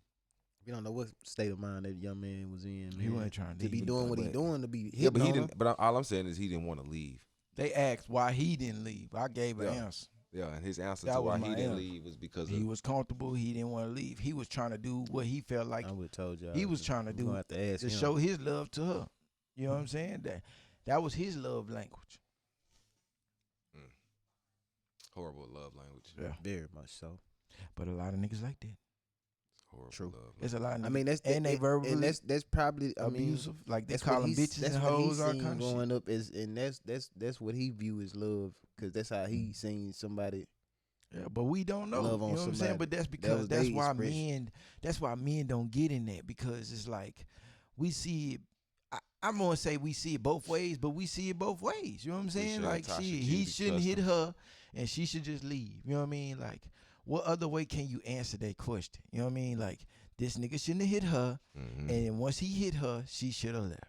We don't know what state of mind that young man was in, man. He wasn't trying to be leave, doing what he but- doing, to be hitting Yeah, but he on didn't. her. But all I'm saying is he didn't want to leave. They asked why he didn't leave. I gave an Yeah. answer. Yeah, and his answer That to was why he my didn't answer. leave was because He of was comfortable. He didn't want to leave. He was trying to do what he felt like I would have told y'all. he was trying to we do gonna have to ask to him. show his love to her. You know what I'm saying? That was his love language. horrible love language. Yeah. Very much so. But a lot of niggas like that. Horrible True. love language. There's a lot of niggas. I mean, that's and they verbally and that's probably abusive. Like they that's call what them he's- bitches that's and what he hoes, all seen kind of growing shit. up is, and that's what he view as love, because that's how he seen somebody. Yeah, but we don't know. Love You on know what I'm saying? somebody. But that's That because was that's their why expression. men don't get in that, because it's like we see it. I'm gonna say we see it both ways, but we see it both ways. You know what I'm saying? should. Like Tasha he Judy shouldn't hit Customs. her, and she should just leave. You know what I mean? Like, what other way can you answer that question? You know what I mean? Like, this nigga shouldn't have hit her, Mhm. and once he hit her, she should have left.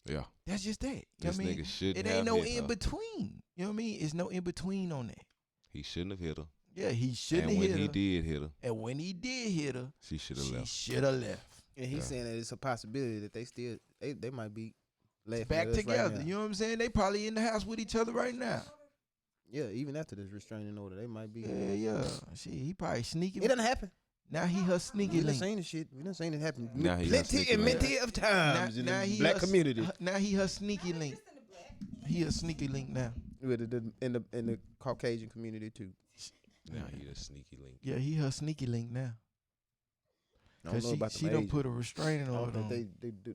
Yeah, That's just that. You know this what I mean? nigga shouldn't It have ain't no hit in her. between. You know what I mean? It's no in between on that. He shouldn't have hit her. Yeah, he shouldn't And have when hit he her. did hit her, And when he did hit her, she should have she left. should have left. And he's Yeah. saying that it's a possibility that they might be laughing Back at us together. Right now. You know what I'm saying? They probably in the house with each other right now. Yeah, even after this restraining order, they might be. Yeah. Shit, he probably sneaking. It doesn't happen. Now he her sneaky We done link. seen the shit. We done seen it happen. Now he her plenty sneaky and link. plenty of times in the he black her- community. Now he her sneaky link. He a sneaky link now. With in the Caucasian community too. Now he the sneaky link. Yeah, he her sneaky link now. I don't Cause know about she the don't Asian. put a restraining I don't order on. think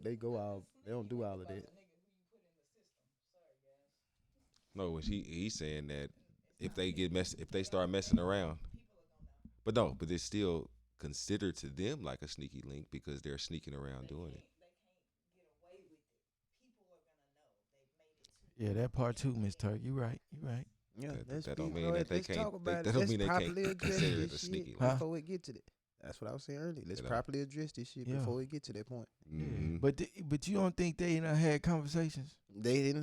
they go all. They don't do all of that. No, he's saying that if they start messing around, but it's still considered to them like a sneaky link because they're sneaking around doing it. Yeah, that part too, Miss Turk. You right. You right. Yeah, That let's don't be- mean that they let's can't- talk about that it. don't Let's mean they can't properly address consider it this a shit sneaky link. Huh? before we get to that. That's what I was saying earlier. Let's You know. properly address this shit Yeah. before we get to that point. Mhm. But you don't think they done had conversations? They didn't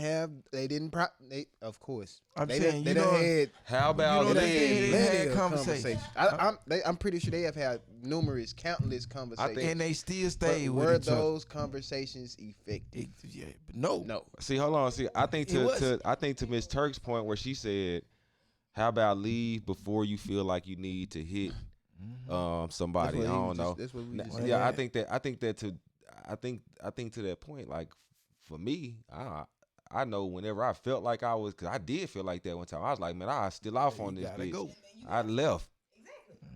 of course. I'm they saying, they you done know- had How about You know, they they had had plenty of conversations. conversations. I'm pretty sure they have had countless conversations. And they still but stay with were each other. those conversations effective? Yeah, but no. No. See, hold on. See, I think It was. to Miss Turk's point where she said, "How about leave before you feel like you need to hit somebody?" That's I what he don't was know. just- that's what we Nah, just yeah, said. I think to that point, like for me, I know whenever I felt like I was, cause I did feel like that one time. I was like, man, I still off on You this gotta bitch. go. I left.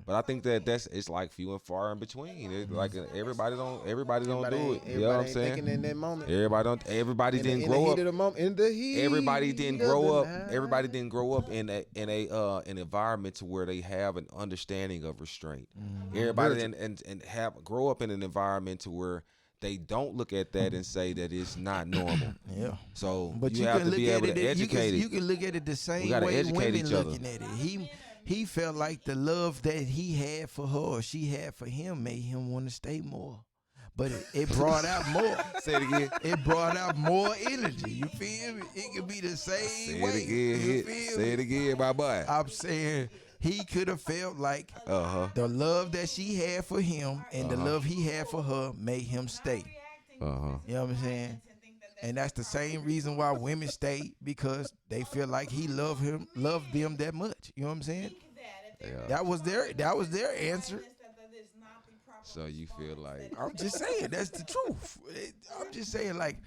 But I think it's like few and far in between. It's like everybody don't do it. You know what I'm Everybody ain't saying? thinking in that moment. Everybody didn't in grow the up. heat of the moment. In the heat. Everybody didn't of grow the up. night. Everybody didn't grow up in an environment to where they have an understanding of restraint. Everybody and have grow up in an environment to where they don't look at that and say that it's not normal. Yeah. So But you have can to look be at able to it. educate You it. can look at it the same gotta way educate women each other. looking at it. He felt like the love that he had for her or she had for him made him want to stay more. But it brought out more. Say it again. It brought out more energy. You feel me? It could be the same Say way. it again. You Hit. feel Say me? it again, my boy. I'm saying he could have felt like Uh-huh. the love that she had for him and the love he had for her made him stay. Uh-huh. You know what I'm saying? And that's the same reason why women stay, because they feel like he loved them that much. You know what I'm saying? Yeah. That was their answer. So you feel like I'm just saying that's the truth. I'm just saying, like,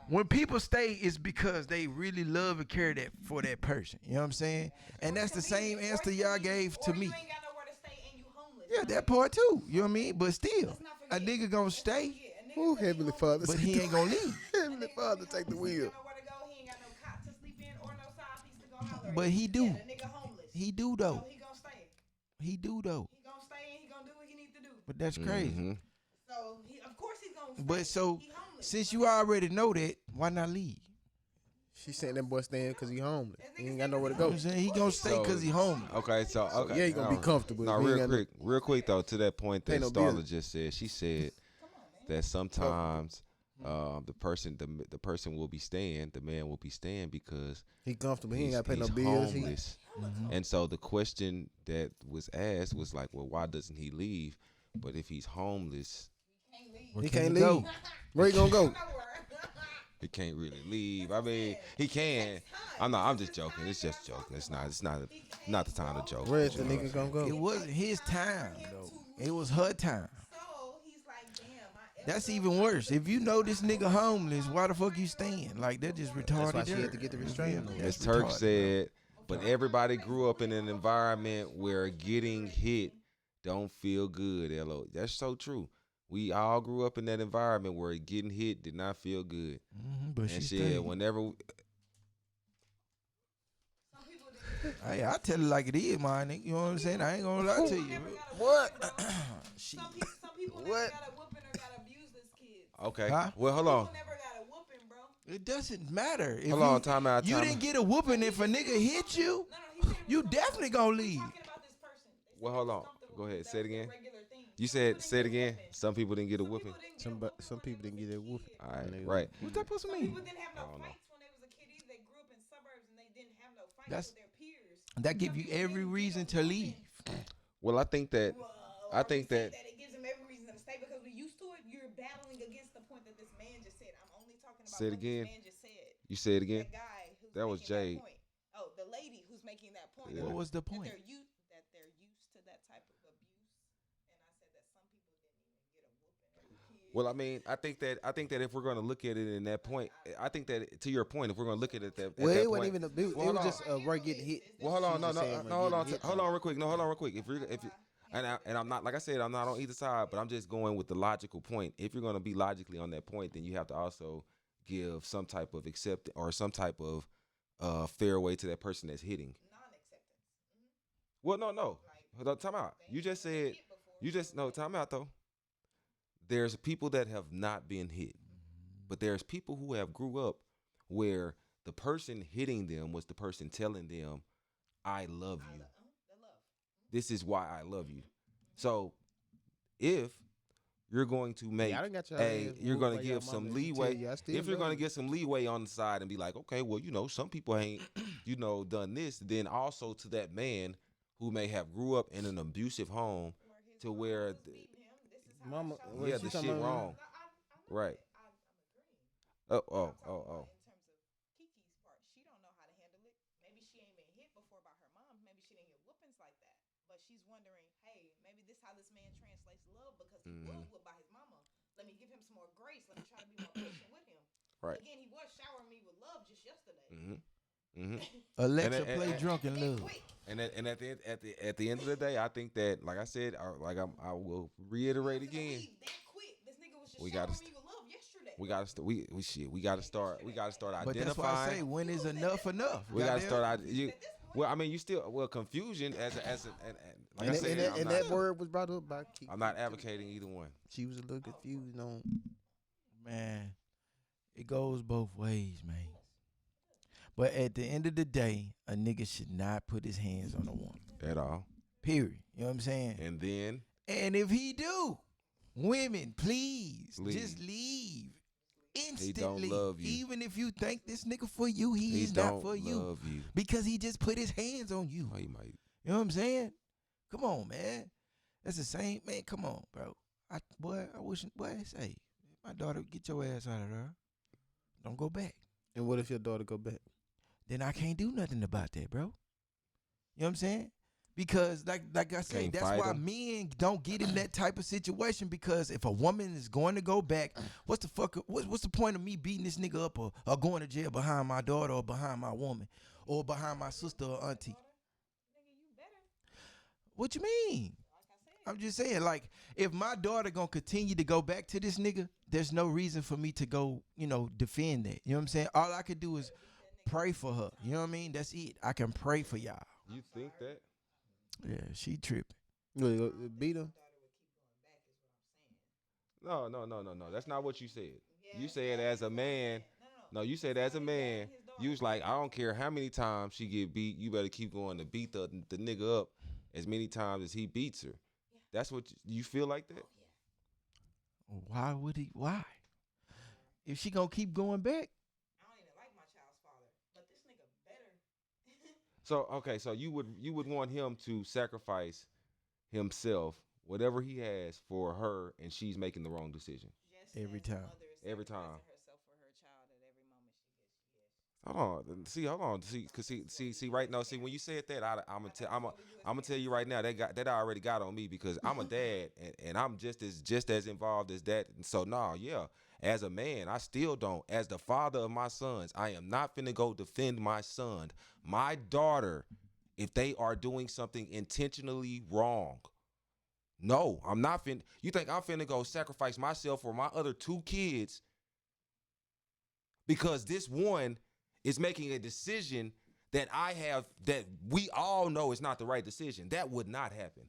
when people stay, it's because they really love and care for that person. You know what I'm saying? And that's the same answer y'all gave to me. You ain't got nowhere to stay and you homeless. Yeah, that part too. You know what I mean? But still, a nigga gonna stay, Ooh, Heavenly Father. but he ain't gonna leave. Heavenly Father, take the wheel. He ain't got nowhere to go. He ain't got no cot to sleep in or no side piece to go holler at. But he do. Yeah, the nigga homeless. He do So though. he gonna stay. He do though. He gonna stay and he gonna do what he need to do. But that's crazy. Mhm. So of course he's gonna stay. But so He homeless. since you already know that, why not leave? She saying that boy staying because he homeless. That He nigga ain't got nowhere to You know go. what I'm saying? He gonna stay because he homeless. Okay, so okay. Yeah, he gonna be comfortable. No, He ain't got real quick though, to that point Pay that no Starla bills. just said. She said that sometimes the person will be staying, the man will be staying because He comfortable. He ain't he's, got to pay no he's bills. He, homeless. And so the question that was asked was like, well, why doesn't he leave? But if he's homeless, he can can't he go? leave. Where he gonna go? he can't really leave. I mean, he can. I'm just joking. It's just joking. It's not the time to joke. Where's You the know nigga gonna It go? wasn't his time though. It was her time. So he's like, damn. That's even worse. If you know this nigga homeless, why the fuck you staying? Like, that just retarded. That's why she had dirt. to get the restraining order. Miss That's Turk retarded, said, but everybody grew up in an environment where getting hit don't feel good. LO, that's so true. We all grew up in that environment where getting hit did not feel good. But And she shit, stayed. whenever Hey, I tell it like it is, my nigga. You know what I'm saying? I ain't gonna lie to you. What? Shit. Some people What? never got a whooping or got abused as kids. okay, Huh? well, hold on, People never got a whooping, bro. It doesn't matter. If hold on, time out, you time didn't out. get a whooping if a nigga hit you, No, he said you definitely gonna leave. talking about this person. They said Well, it hold was on. comfortable Go ahead, because say it that was again. their regular thing. You Some said, people say it didn't get a again. whooping. Some people didn't get a Some whooping. people didn't get a whooping Some when people they didn't was get a that whooping. kid. All right, Nigga. right. What's that supposed to Some mean? people didn't have I no don't know. fights when they was a kid either. They grew up in suburbs and they didn't have no fights That's- with their peers. That give you every reason to leave. Well, I think that Well, I are we think saying that it gives them every reason to stay because we used to it. You're battling against the point that this man just said. I'm only talking about Say it what again. this man just said. you said it again. That guy who's That was making Jade. That point. Oh, the lady who's making that point. Yeah. What was the That point? they're used to that type of abuse, and I said that some people didn't even get a whooping as a kid. Well, I mean, I think that if we're going to look at it in that point, I think that to your point, if we're going to look at it at Well, that it wasn't point, even abuse. Well, It was hold just right getting hit. well, hold on, She just said hold on, getting hit. hold on, real quick. No, hold on, real quick. If I'm not, like I said, I'm not on either side, but I'm just going with the logical point. If you're going to be logically on that point, then you have to also give some type of accept or some type of fair way to that person that's hitting. Non-acceptance. Well, no. Hold on, time out. You just said, time out though. There's people that have not been hit, but there's people who have grew up where the person hitting them was the person telling them, I love you. The love. This is why I love you. So if you're going to make I done got your ass you're whooped going by to your give some mama. She tell leeway. you, I still If you're love going to you. get some leeway on the side and be like, okay, well, some people ain't, done this, then also to that man who may have grew up in an abusive home to where, Beating him. This is how Mama, I show what yeah, she the talking shit about? wrong. No, I Right. I'm agreeing. Oh. In terms of Kiki's part, she don't know how to handle it. Maybe she ain't been hit before by her mom. Maybe she didn't get whoopings like that. But she's wondering, hey, maybe this how this man translates love because he was whooped by his mama. Let me give him some more grace. Let me try to be more patient with him. Right. Again, he was showering me with love just yesterday. Alexa, And- play Drunken Love. Quick. And at the end of the day, I think that, like I said, I will reiterate again. Leave that quick. This nigga was just We showering gotta me with love yesterday. We gotta we gotta start But that's why I say, identifying. when is enough enough? We gotta Goddamn. start. Well, I mean, you still confusion as like I And, said, and that word was brought up by Kiki. I'm not advocating either one. She was a little confused on. Man, it goes both ways, man. But at the end of the day, a nigga should not put his hands on a woman. At all. Period. You know what I'm saying? And then And if he do, women, please Leave. just leave instantly. He don't love you. Even if you think this nigga for you, he he is don't not for you love you. because he just put his hands on you. Oh, he might. You know what I'm saying? Come on, man. That's the same, man. Come on, bro. I wish, boy, say, my daughter, get your ass out of there. Don't go back. And what if your daughter go back? Then I can't do nothing about that, bro. You know what I'm saying? Because like I said, Can't that's fight why 'em. men don't get in that type of situation, because if a woman is going to go back, what's the point of me beating this nigga up or going to jail behind my daughter or behind my woman or behind my sister or auntie? Nigga, you better. What you mean? Like I said, I'm just saying, like, if my daughter gonna continue to go back to this nigga, there's no reason for me to go, defend that. You know what I'm saying? All I could do is pray for her. You know what I mean? That's it. I can pray for y'all. You think that? Yeah, she tripping. You beat him? No. That's not what you said. You said as a man. No, you said as a man. You was like, I don't care how many times she get beat. You better keep going to beat the nigga up as many times as he beats her. That's what you feel like that. Why would he? Why? If she gonna keep going back, I don't even like my child's father, but this nigga better. So okay, so you would want him to sacrifice himself, whatever he has, for her, and she's making the wrong decision. Just Every as a time. mother is Every time. sacrificing herself for her child at every moment she gets. Hold on. Cause see. Right now, see when you said that, I'm gonna tell you right now that I already got on me because I'm a dad and I'm just as involved as that. And so yeah. As a man, I still don't. As the father of my sons, I am not finna go defend my son, my daughter, if they are doing something intentionally wrong. No, I'm not finna. You think I'm finna go sacrifice myself for my other 2 kids because this one is making a decision that that we all know is not the right decision? That would not happen.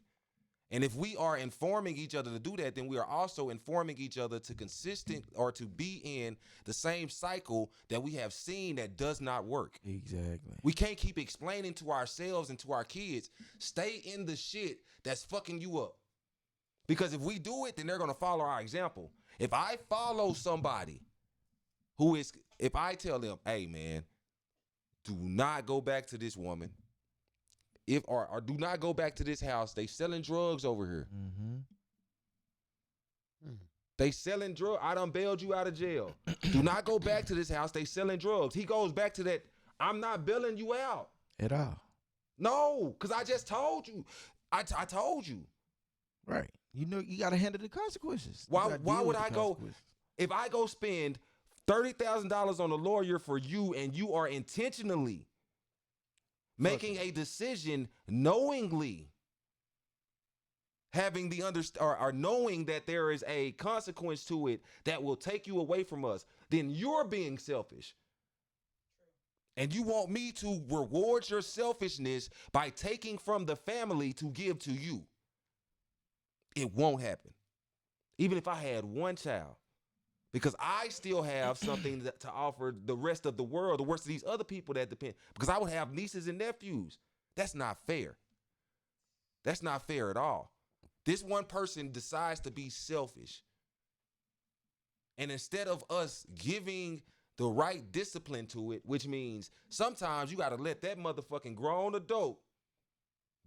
And if we are informing each other to do that, then we are also informing each other to to be in the same cycle that we have seen that does not work. exactly. We can't keep explaining to ourselves and to our kids, stay in the shit that's fucking you up. Because if we do it, then they're going to follow our example. If I follow somebody if I tell them, hey man, do not go back to this woman. Or do not go back to this house. They selling drugs over here. Mm-hmm. They selling drugs. I done bailed you out of jail. Do not go back to this house. They selling drugs. He goes back to that. I'm not bailing you out. At all. No, because I just told you. I told you. Right. You gotta handle the consequences. Why would I go if I go spend $30,000 on a lawyer for you and you are intentionally making a decision knowingly, having the or knowing that there is a consequence to it that will take you away from us, then you're being selfish. And you want me to reward your selfishness by taking from the family to give to you. It won't happen. Even if I had one child. Because I still have something to offer the rest of the world, the rest of these other people that depend. Because I would have nieces and nephews. That's not fair. That's not fair at all. This one person decides to be selfish. And instead of us giving the right discipline to it, which means sometimes you got to let that motherfucking grown adult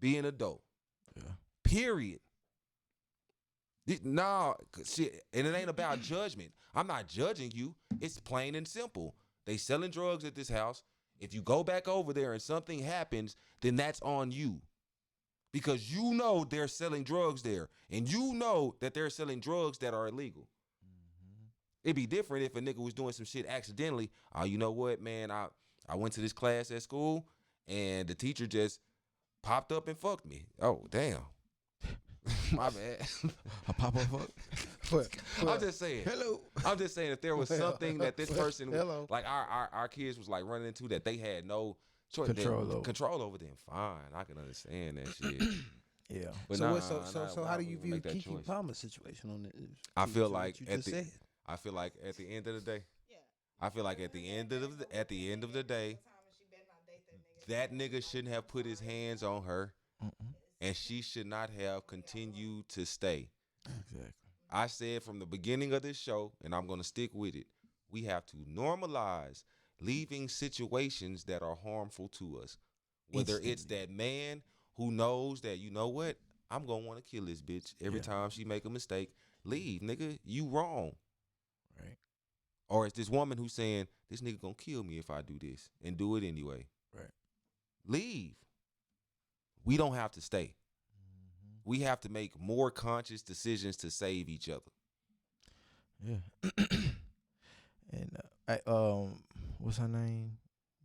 be an adult. Yeah. Period. No, shit, and it ain't about judgment. I'm not judging you. It's plain and simple. They selling drugs at this house. If you go back over there and something happens, then that's on you. Because you know they're selling drugs there. And you know that they're selling drugs that are illegal. Mm-hmm. It'd be different if a nigga was doing some shit accidentally. Oh, you know what, man? I went to this class at school and the teacher just popped up and fucked me. Oh, damn. My bad. A pop-up fuck? I'm just saying. Hello. I'm just saying if there was something that this person, Hello. like our kids was like running into that they had no choice, control over, then fine. I can understand that shit. Yeah. But So how do you view Kiki Palmer's situation on it? I feel like at the end of the day, Yeah. I feel like at the end of the day, that nigga shouldn't have put his hands on her. Mm-mm. And she should not have continued to stay. Exactly. I said from the beginning of this show, and I'm going to stick with it, we have to normalize leaving situations that are harmful to us. Whether it's that man who knows that, you know what, I'm gonna want to kill this bitch every Yeah. time she make a mistake. Leave, nigga. You wrong. Right. Or it's this woman who's saying, this nigga gonna kill me if I do this, and do it anyway. Right. Leave. We don't have to stay. We have to make more conscious decisions to save each other. Yeah. And what's her name?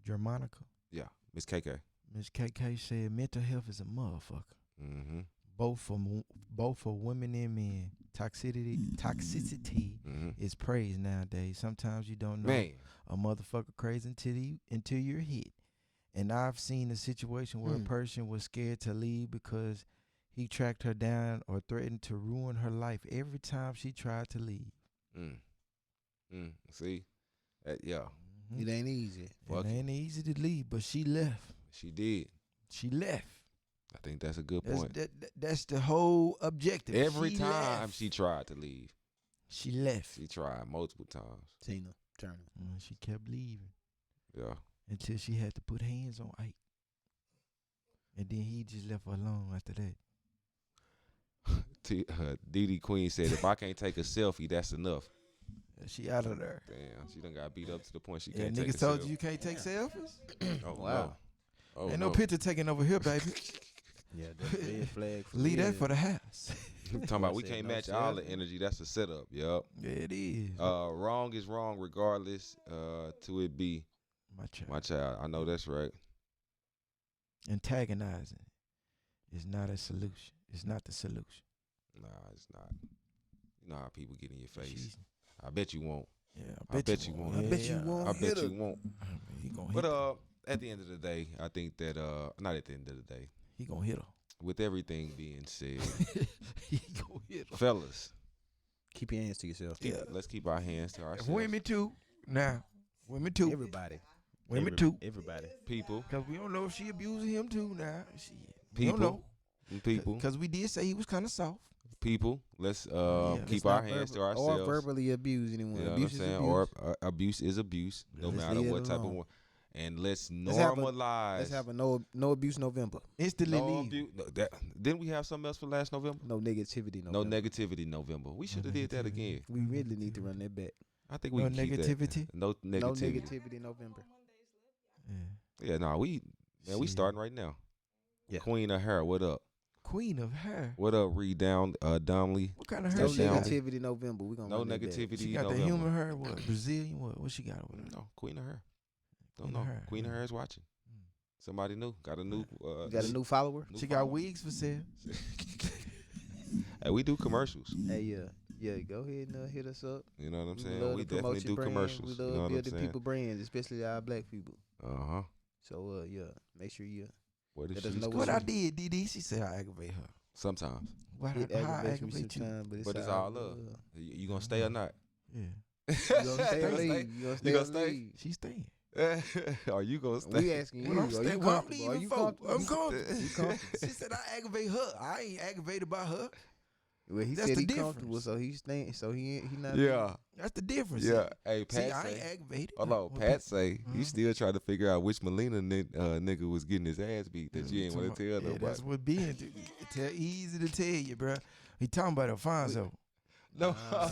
Germanica. Yeah, Miss KK. Miss KK said mental health is a motherfucker. Mm-hmm. Both for women and men. Toxicity is praised nowadays. Sometimes you don't know Man. a motherfucker crazy until you're hit. And I've seen a situation where a person was scared to leave because he tracked her down or threatened to ruin her life every time she tried to leave. See? Yeah. It ain't easy. Fuck It ain't easy to leave, but she left. She did. She left. I think that's a good point. That's the whole objective. Every She time left. she tried to leave, She left. she tried multiple times. Tina Turner. She kept leaving Yeah. until she had to put hands on Ike. And then he just left her alone after that. DD Queen said, if I can't take a selfie, that's enough. She out of there. Damn, she done got beat up to the point she Yeah, can't take a niggas told selfie. you can't take selfies? Oh, Wow. no. Oh, Ain't no picture taken over here, baby. Yeah, that's red flag. For Leave that real. for the house. Talking about we Said can't no match all the selfie. energy. That's a setup. Yup. Yeah, it is. Wrong is wrong regardless to it be My child. my child. I know that's right. Antagonizing is not a solution. It's not the solution. Nah, it's not. You know how people get in your face. She's- I bet you won't. Yeah, I bet you won't. I bet you won't. I bet you won't. He gonna hit But her. at the end of the day, I think that not at the end of the day, He gonna hit her. with everything being said, He gonna hit her. fellas, Keep your hands to yourself. let's keep our hands to ourselves. Women too. Now, women too. Everybody. Women too. Everybody. People, Cause we don't know if she abusing him too. Now, shit. We don't people, know. people, Cause we did say he was kind of soft. people. Let's Yeah. keep Let's our not hands to or ourselves. verbally abuse anyone. You know Abuse what I'm is saying? abuse. Or abuse is abuse, no Let's matter leave it what type of alone. one. And let's have a- normalize. Let's have a no abuse November. Instantly no leave. abuse. No, didn't we have something else for last November? No negativity No November. negativity November. We should have did that again. We really need to run that back. I think we No can keep that. negativity. No negativity. No negativity November. Yeah. Yeah, nah, we Shit. starting right now. Yeah. Queen of hair, what up? Queen of hair. What up, Reed Donnelly? What kind of No hair she got? negativity November. We gonna No run that back. negativity She got the November. human hair. What? Brazilian? What she got over there? No, Queen of hair. Don't Queen know. of hair, Queen of yeah. hair is watching. Mm. Somebody new. Got a new. You got a new follower? new She got follower. wigs for sale. Hey, we do commercials. Hey, yeah, go ahead and hit us up. You know what I'm We saying? love We to promote definitely do your brand. commercials. We You love know what I'm building saying? people brands, especially our black people. Uh-huh. So yeah, make sure you. What if Let us she's know good? What she- I did, DD, she said I aggravate her. Sometimes. What It how I aggravates me aggravate you? sometimes, but it's, But it's all love. You gonna stay or not? Yeah. You gonna stay or leave? You gonna stay You or gonna stay? leave? She's staying. Are you gonna stay? We asking you. Well, I'm Are you staying. comfortable? I'm leaving Are you folk. comfortable? I'm comfortable. You comfortable? She said I aggravate her. I ain't aggravated by her. Well, he That's said the he comfortable, difference. so he's staying. So he not. Yeah. That's the difference. Yeah. Hey, See, Pat I ain't say. aggravated. Hold on, What Pat say Mhm. you still trying to figure out which Melina nigga was getting his ass beat that you ain't want to tell Yeah, nobody. that's what being. Easy to tell you, bro. He talking about Alfonso. No, Nah,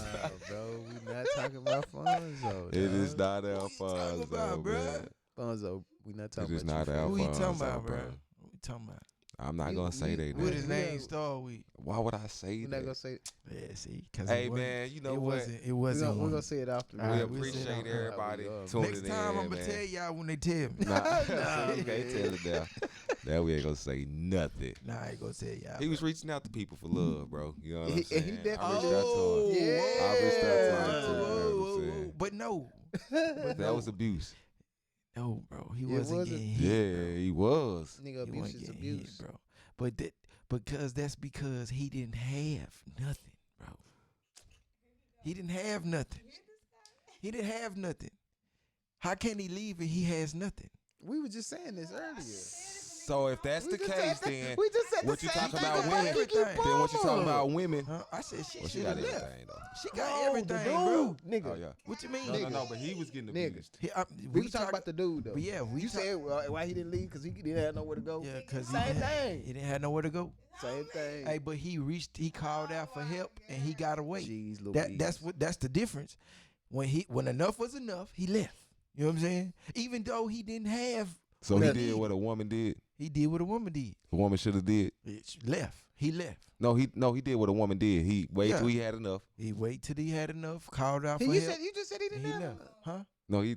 bro, we not talking about Fonzo. it is dog. not Who you talking Alfonso, about, bruh? man. Fonzo. We not It talking is about not you, Alfonso. Who you talking about, bro. bro? Who you talking about? I'm not You- gonna say you- they What name. his Yeah. name start with? Why would I say We're not that? gonna say. Yeah, see, cause Hey it wasn't- man, you know it what? wasn't. It We're wasn't. gonna, one. say it after. All We right, we'll appreciate sit down. everybody How we tuning Next in. time I'm gonna man. tell y'all when they tell me. Nah, Nah, you can't tell it now. That we ain't gonna say nothing. Nah, I ain't gonna tell y'all. He was reaching out to people for love, bro. You know what I'm He saying? definitely I reached out to him. Yeah. I reached out to him Yeah. too. You know what I'm saying? But no, That was abuse. no, bro, he It wasn't wasn't. getting hit. Yeah, he was. Nigga, He abuse wasn't is getting abuse. hit, bro. But that's because he didn't have nothing, bro. He didn't have nothing. He didn't have nothing. How can he leave if he has nothing? We were just saying this earlier. So if that's the case, then we just said what the you same talking thing about about women? Kiki Then what you talking Palmer. about women? Huh? I said she Well, she should got have left. everything though. She got No, everything, the bro. dude, nigga. Oh yeah. What you mean? No, Nigga. but he was getting Nigga. abused. We was talking about the dude though. But yeah, we you talk- said why he didn't leave because he didn't have nowhere to go. Yeah, cause Same thing. He didn't have nowhere to go. Same thing. Hey, but he called out for help and he got away. Jeez, Louise. That's the difference. When enough was enough, he left. You know what I'm saying? Even though he didn't have, So he did what a woman did. he did what a woman did. A woman should have did. Left. He left. No, he did what a woman did. He waited Yeah. till he had enough. He waited till he had enough. Called out for you help. said you just said he and didn't he have left. enough. Huh? No, he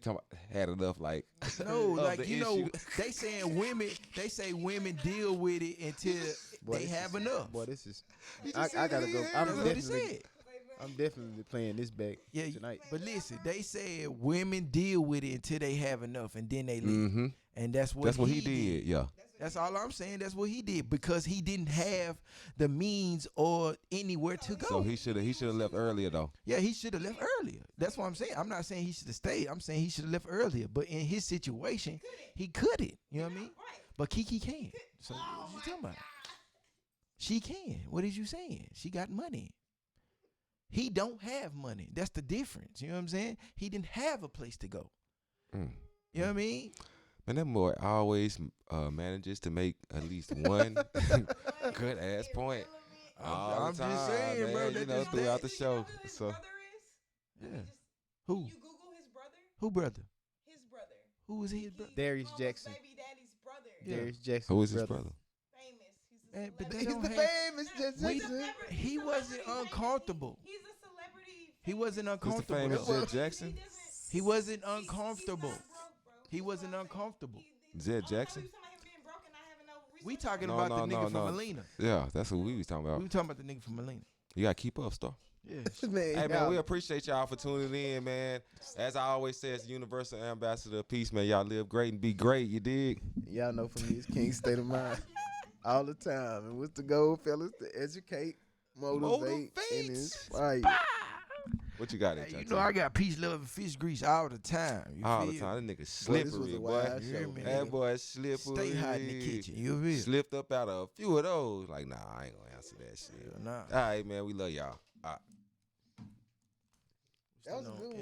had enough. Like No, of like the you know, issue. they saying women. They say women deal with it until Boy, they this have is- enough. Boy, this is. just I said gotta it go. is. I'm That's what he definitely. said. I'm definitely playing this back Yeah, tonight. but listen, they said women deal with it until they have enough, and then they leave. Mm-hmm. And that's what That's what he did. Yeah. That's all I'm saying. That's what he did because he didn't have the means or anywhere to go. So he should have left earlier though. Yeah, he should have left earlier. That's what I'm saying. I'm not saying he should have stayed. I'm saying he should have left earlier. But in his situation, he couldn't. You know what I mean? But Kiki can. So what you talking about? She can. What is you saying? She got money. He don't have money. That's the difference. You know what I'm saying? He didn't have a place to go. Mm. You know what I mean? Man, that boy always manages to make at least one good ass point. All I'm the just time, saying, man, bro, you that know, just- throughout the show. You know who his So brother is? Yeah. Who? You Google his brother? Who brother? His brother. Who was his brother? Darius Mama's Jackson. baby daddy's brother. Yeah. Darius Jackson. who is his brother? Famous. He's a Man, but they celebrity. don't have. famous We- Jackson. He wasn't uncomfortable. He's a celebrity. He wasn't Who's the uncomfortable. famous though. Jet Jackson? He wasn't uncomfortable. He wasn't He uncomfortable. Jet Jackson? We talking No, about no, the nigga no, from no. Molina. Yeah, that's what we was talking We about. were talking about the nigga from Molina. You gotta keep up, Star. Yeah. Hey man, we appreciate y'all for tuning in, man. As I always say, as the universal ambassador of peace, man, y'all live great and be great. You dig? Y'all know from me, it's King State of Mind all the time. And what's the goal, fellas? To educate, motivate, and inspire. What you got? Hey, Hey, you know I got peace, love, and fish grease all the time. You all the feel? time. That nigga Boy, this slippery, was a boy. wild You show, hear me? man. That boy slippery. Stay hot in the kitchen. You feel? Slipped up out of a few of those. Like, nah, I ain't gonna answer that shit. Nah. All right, man. We love y'all. All right. That was a good one.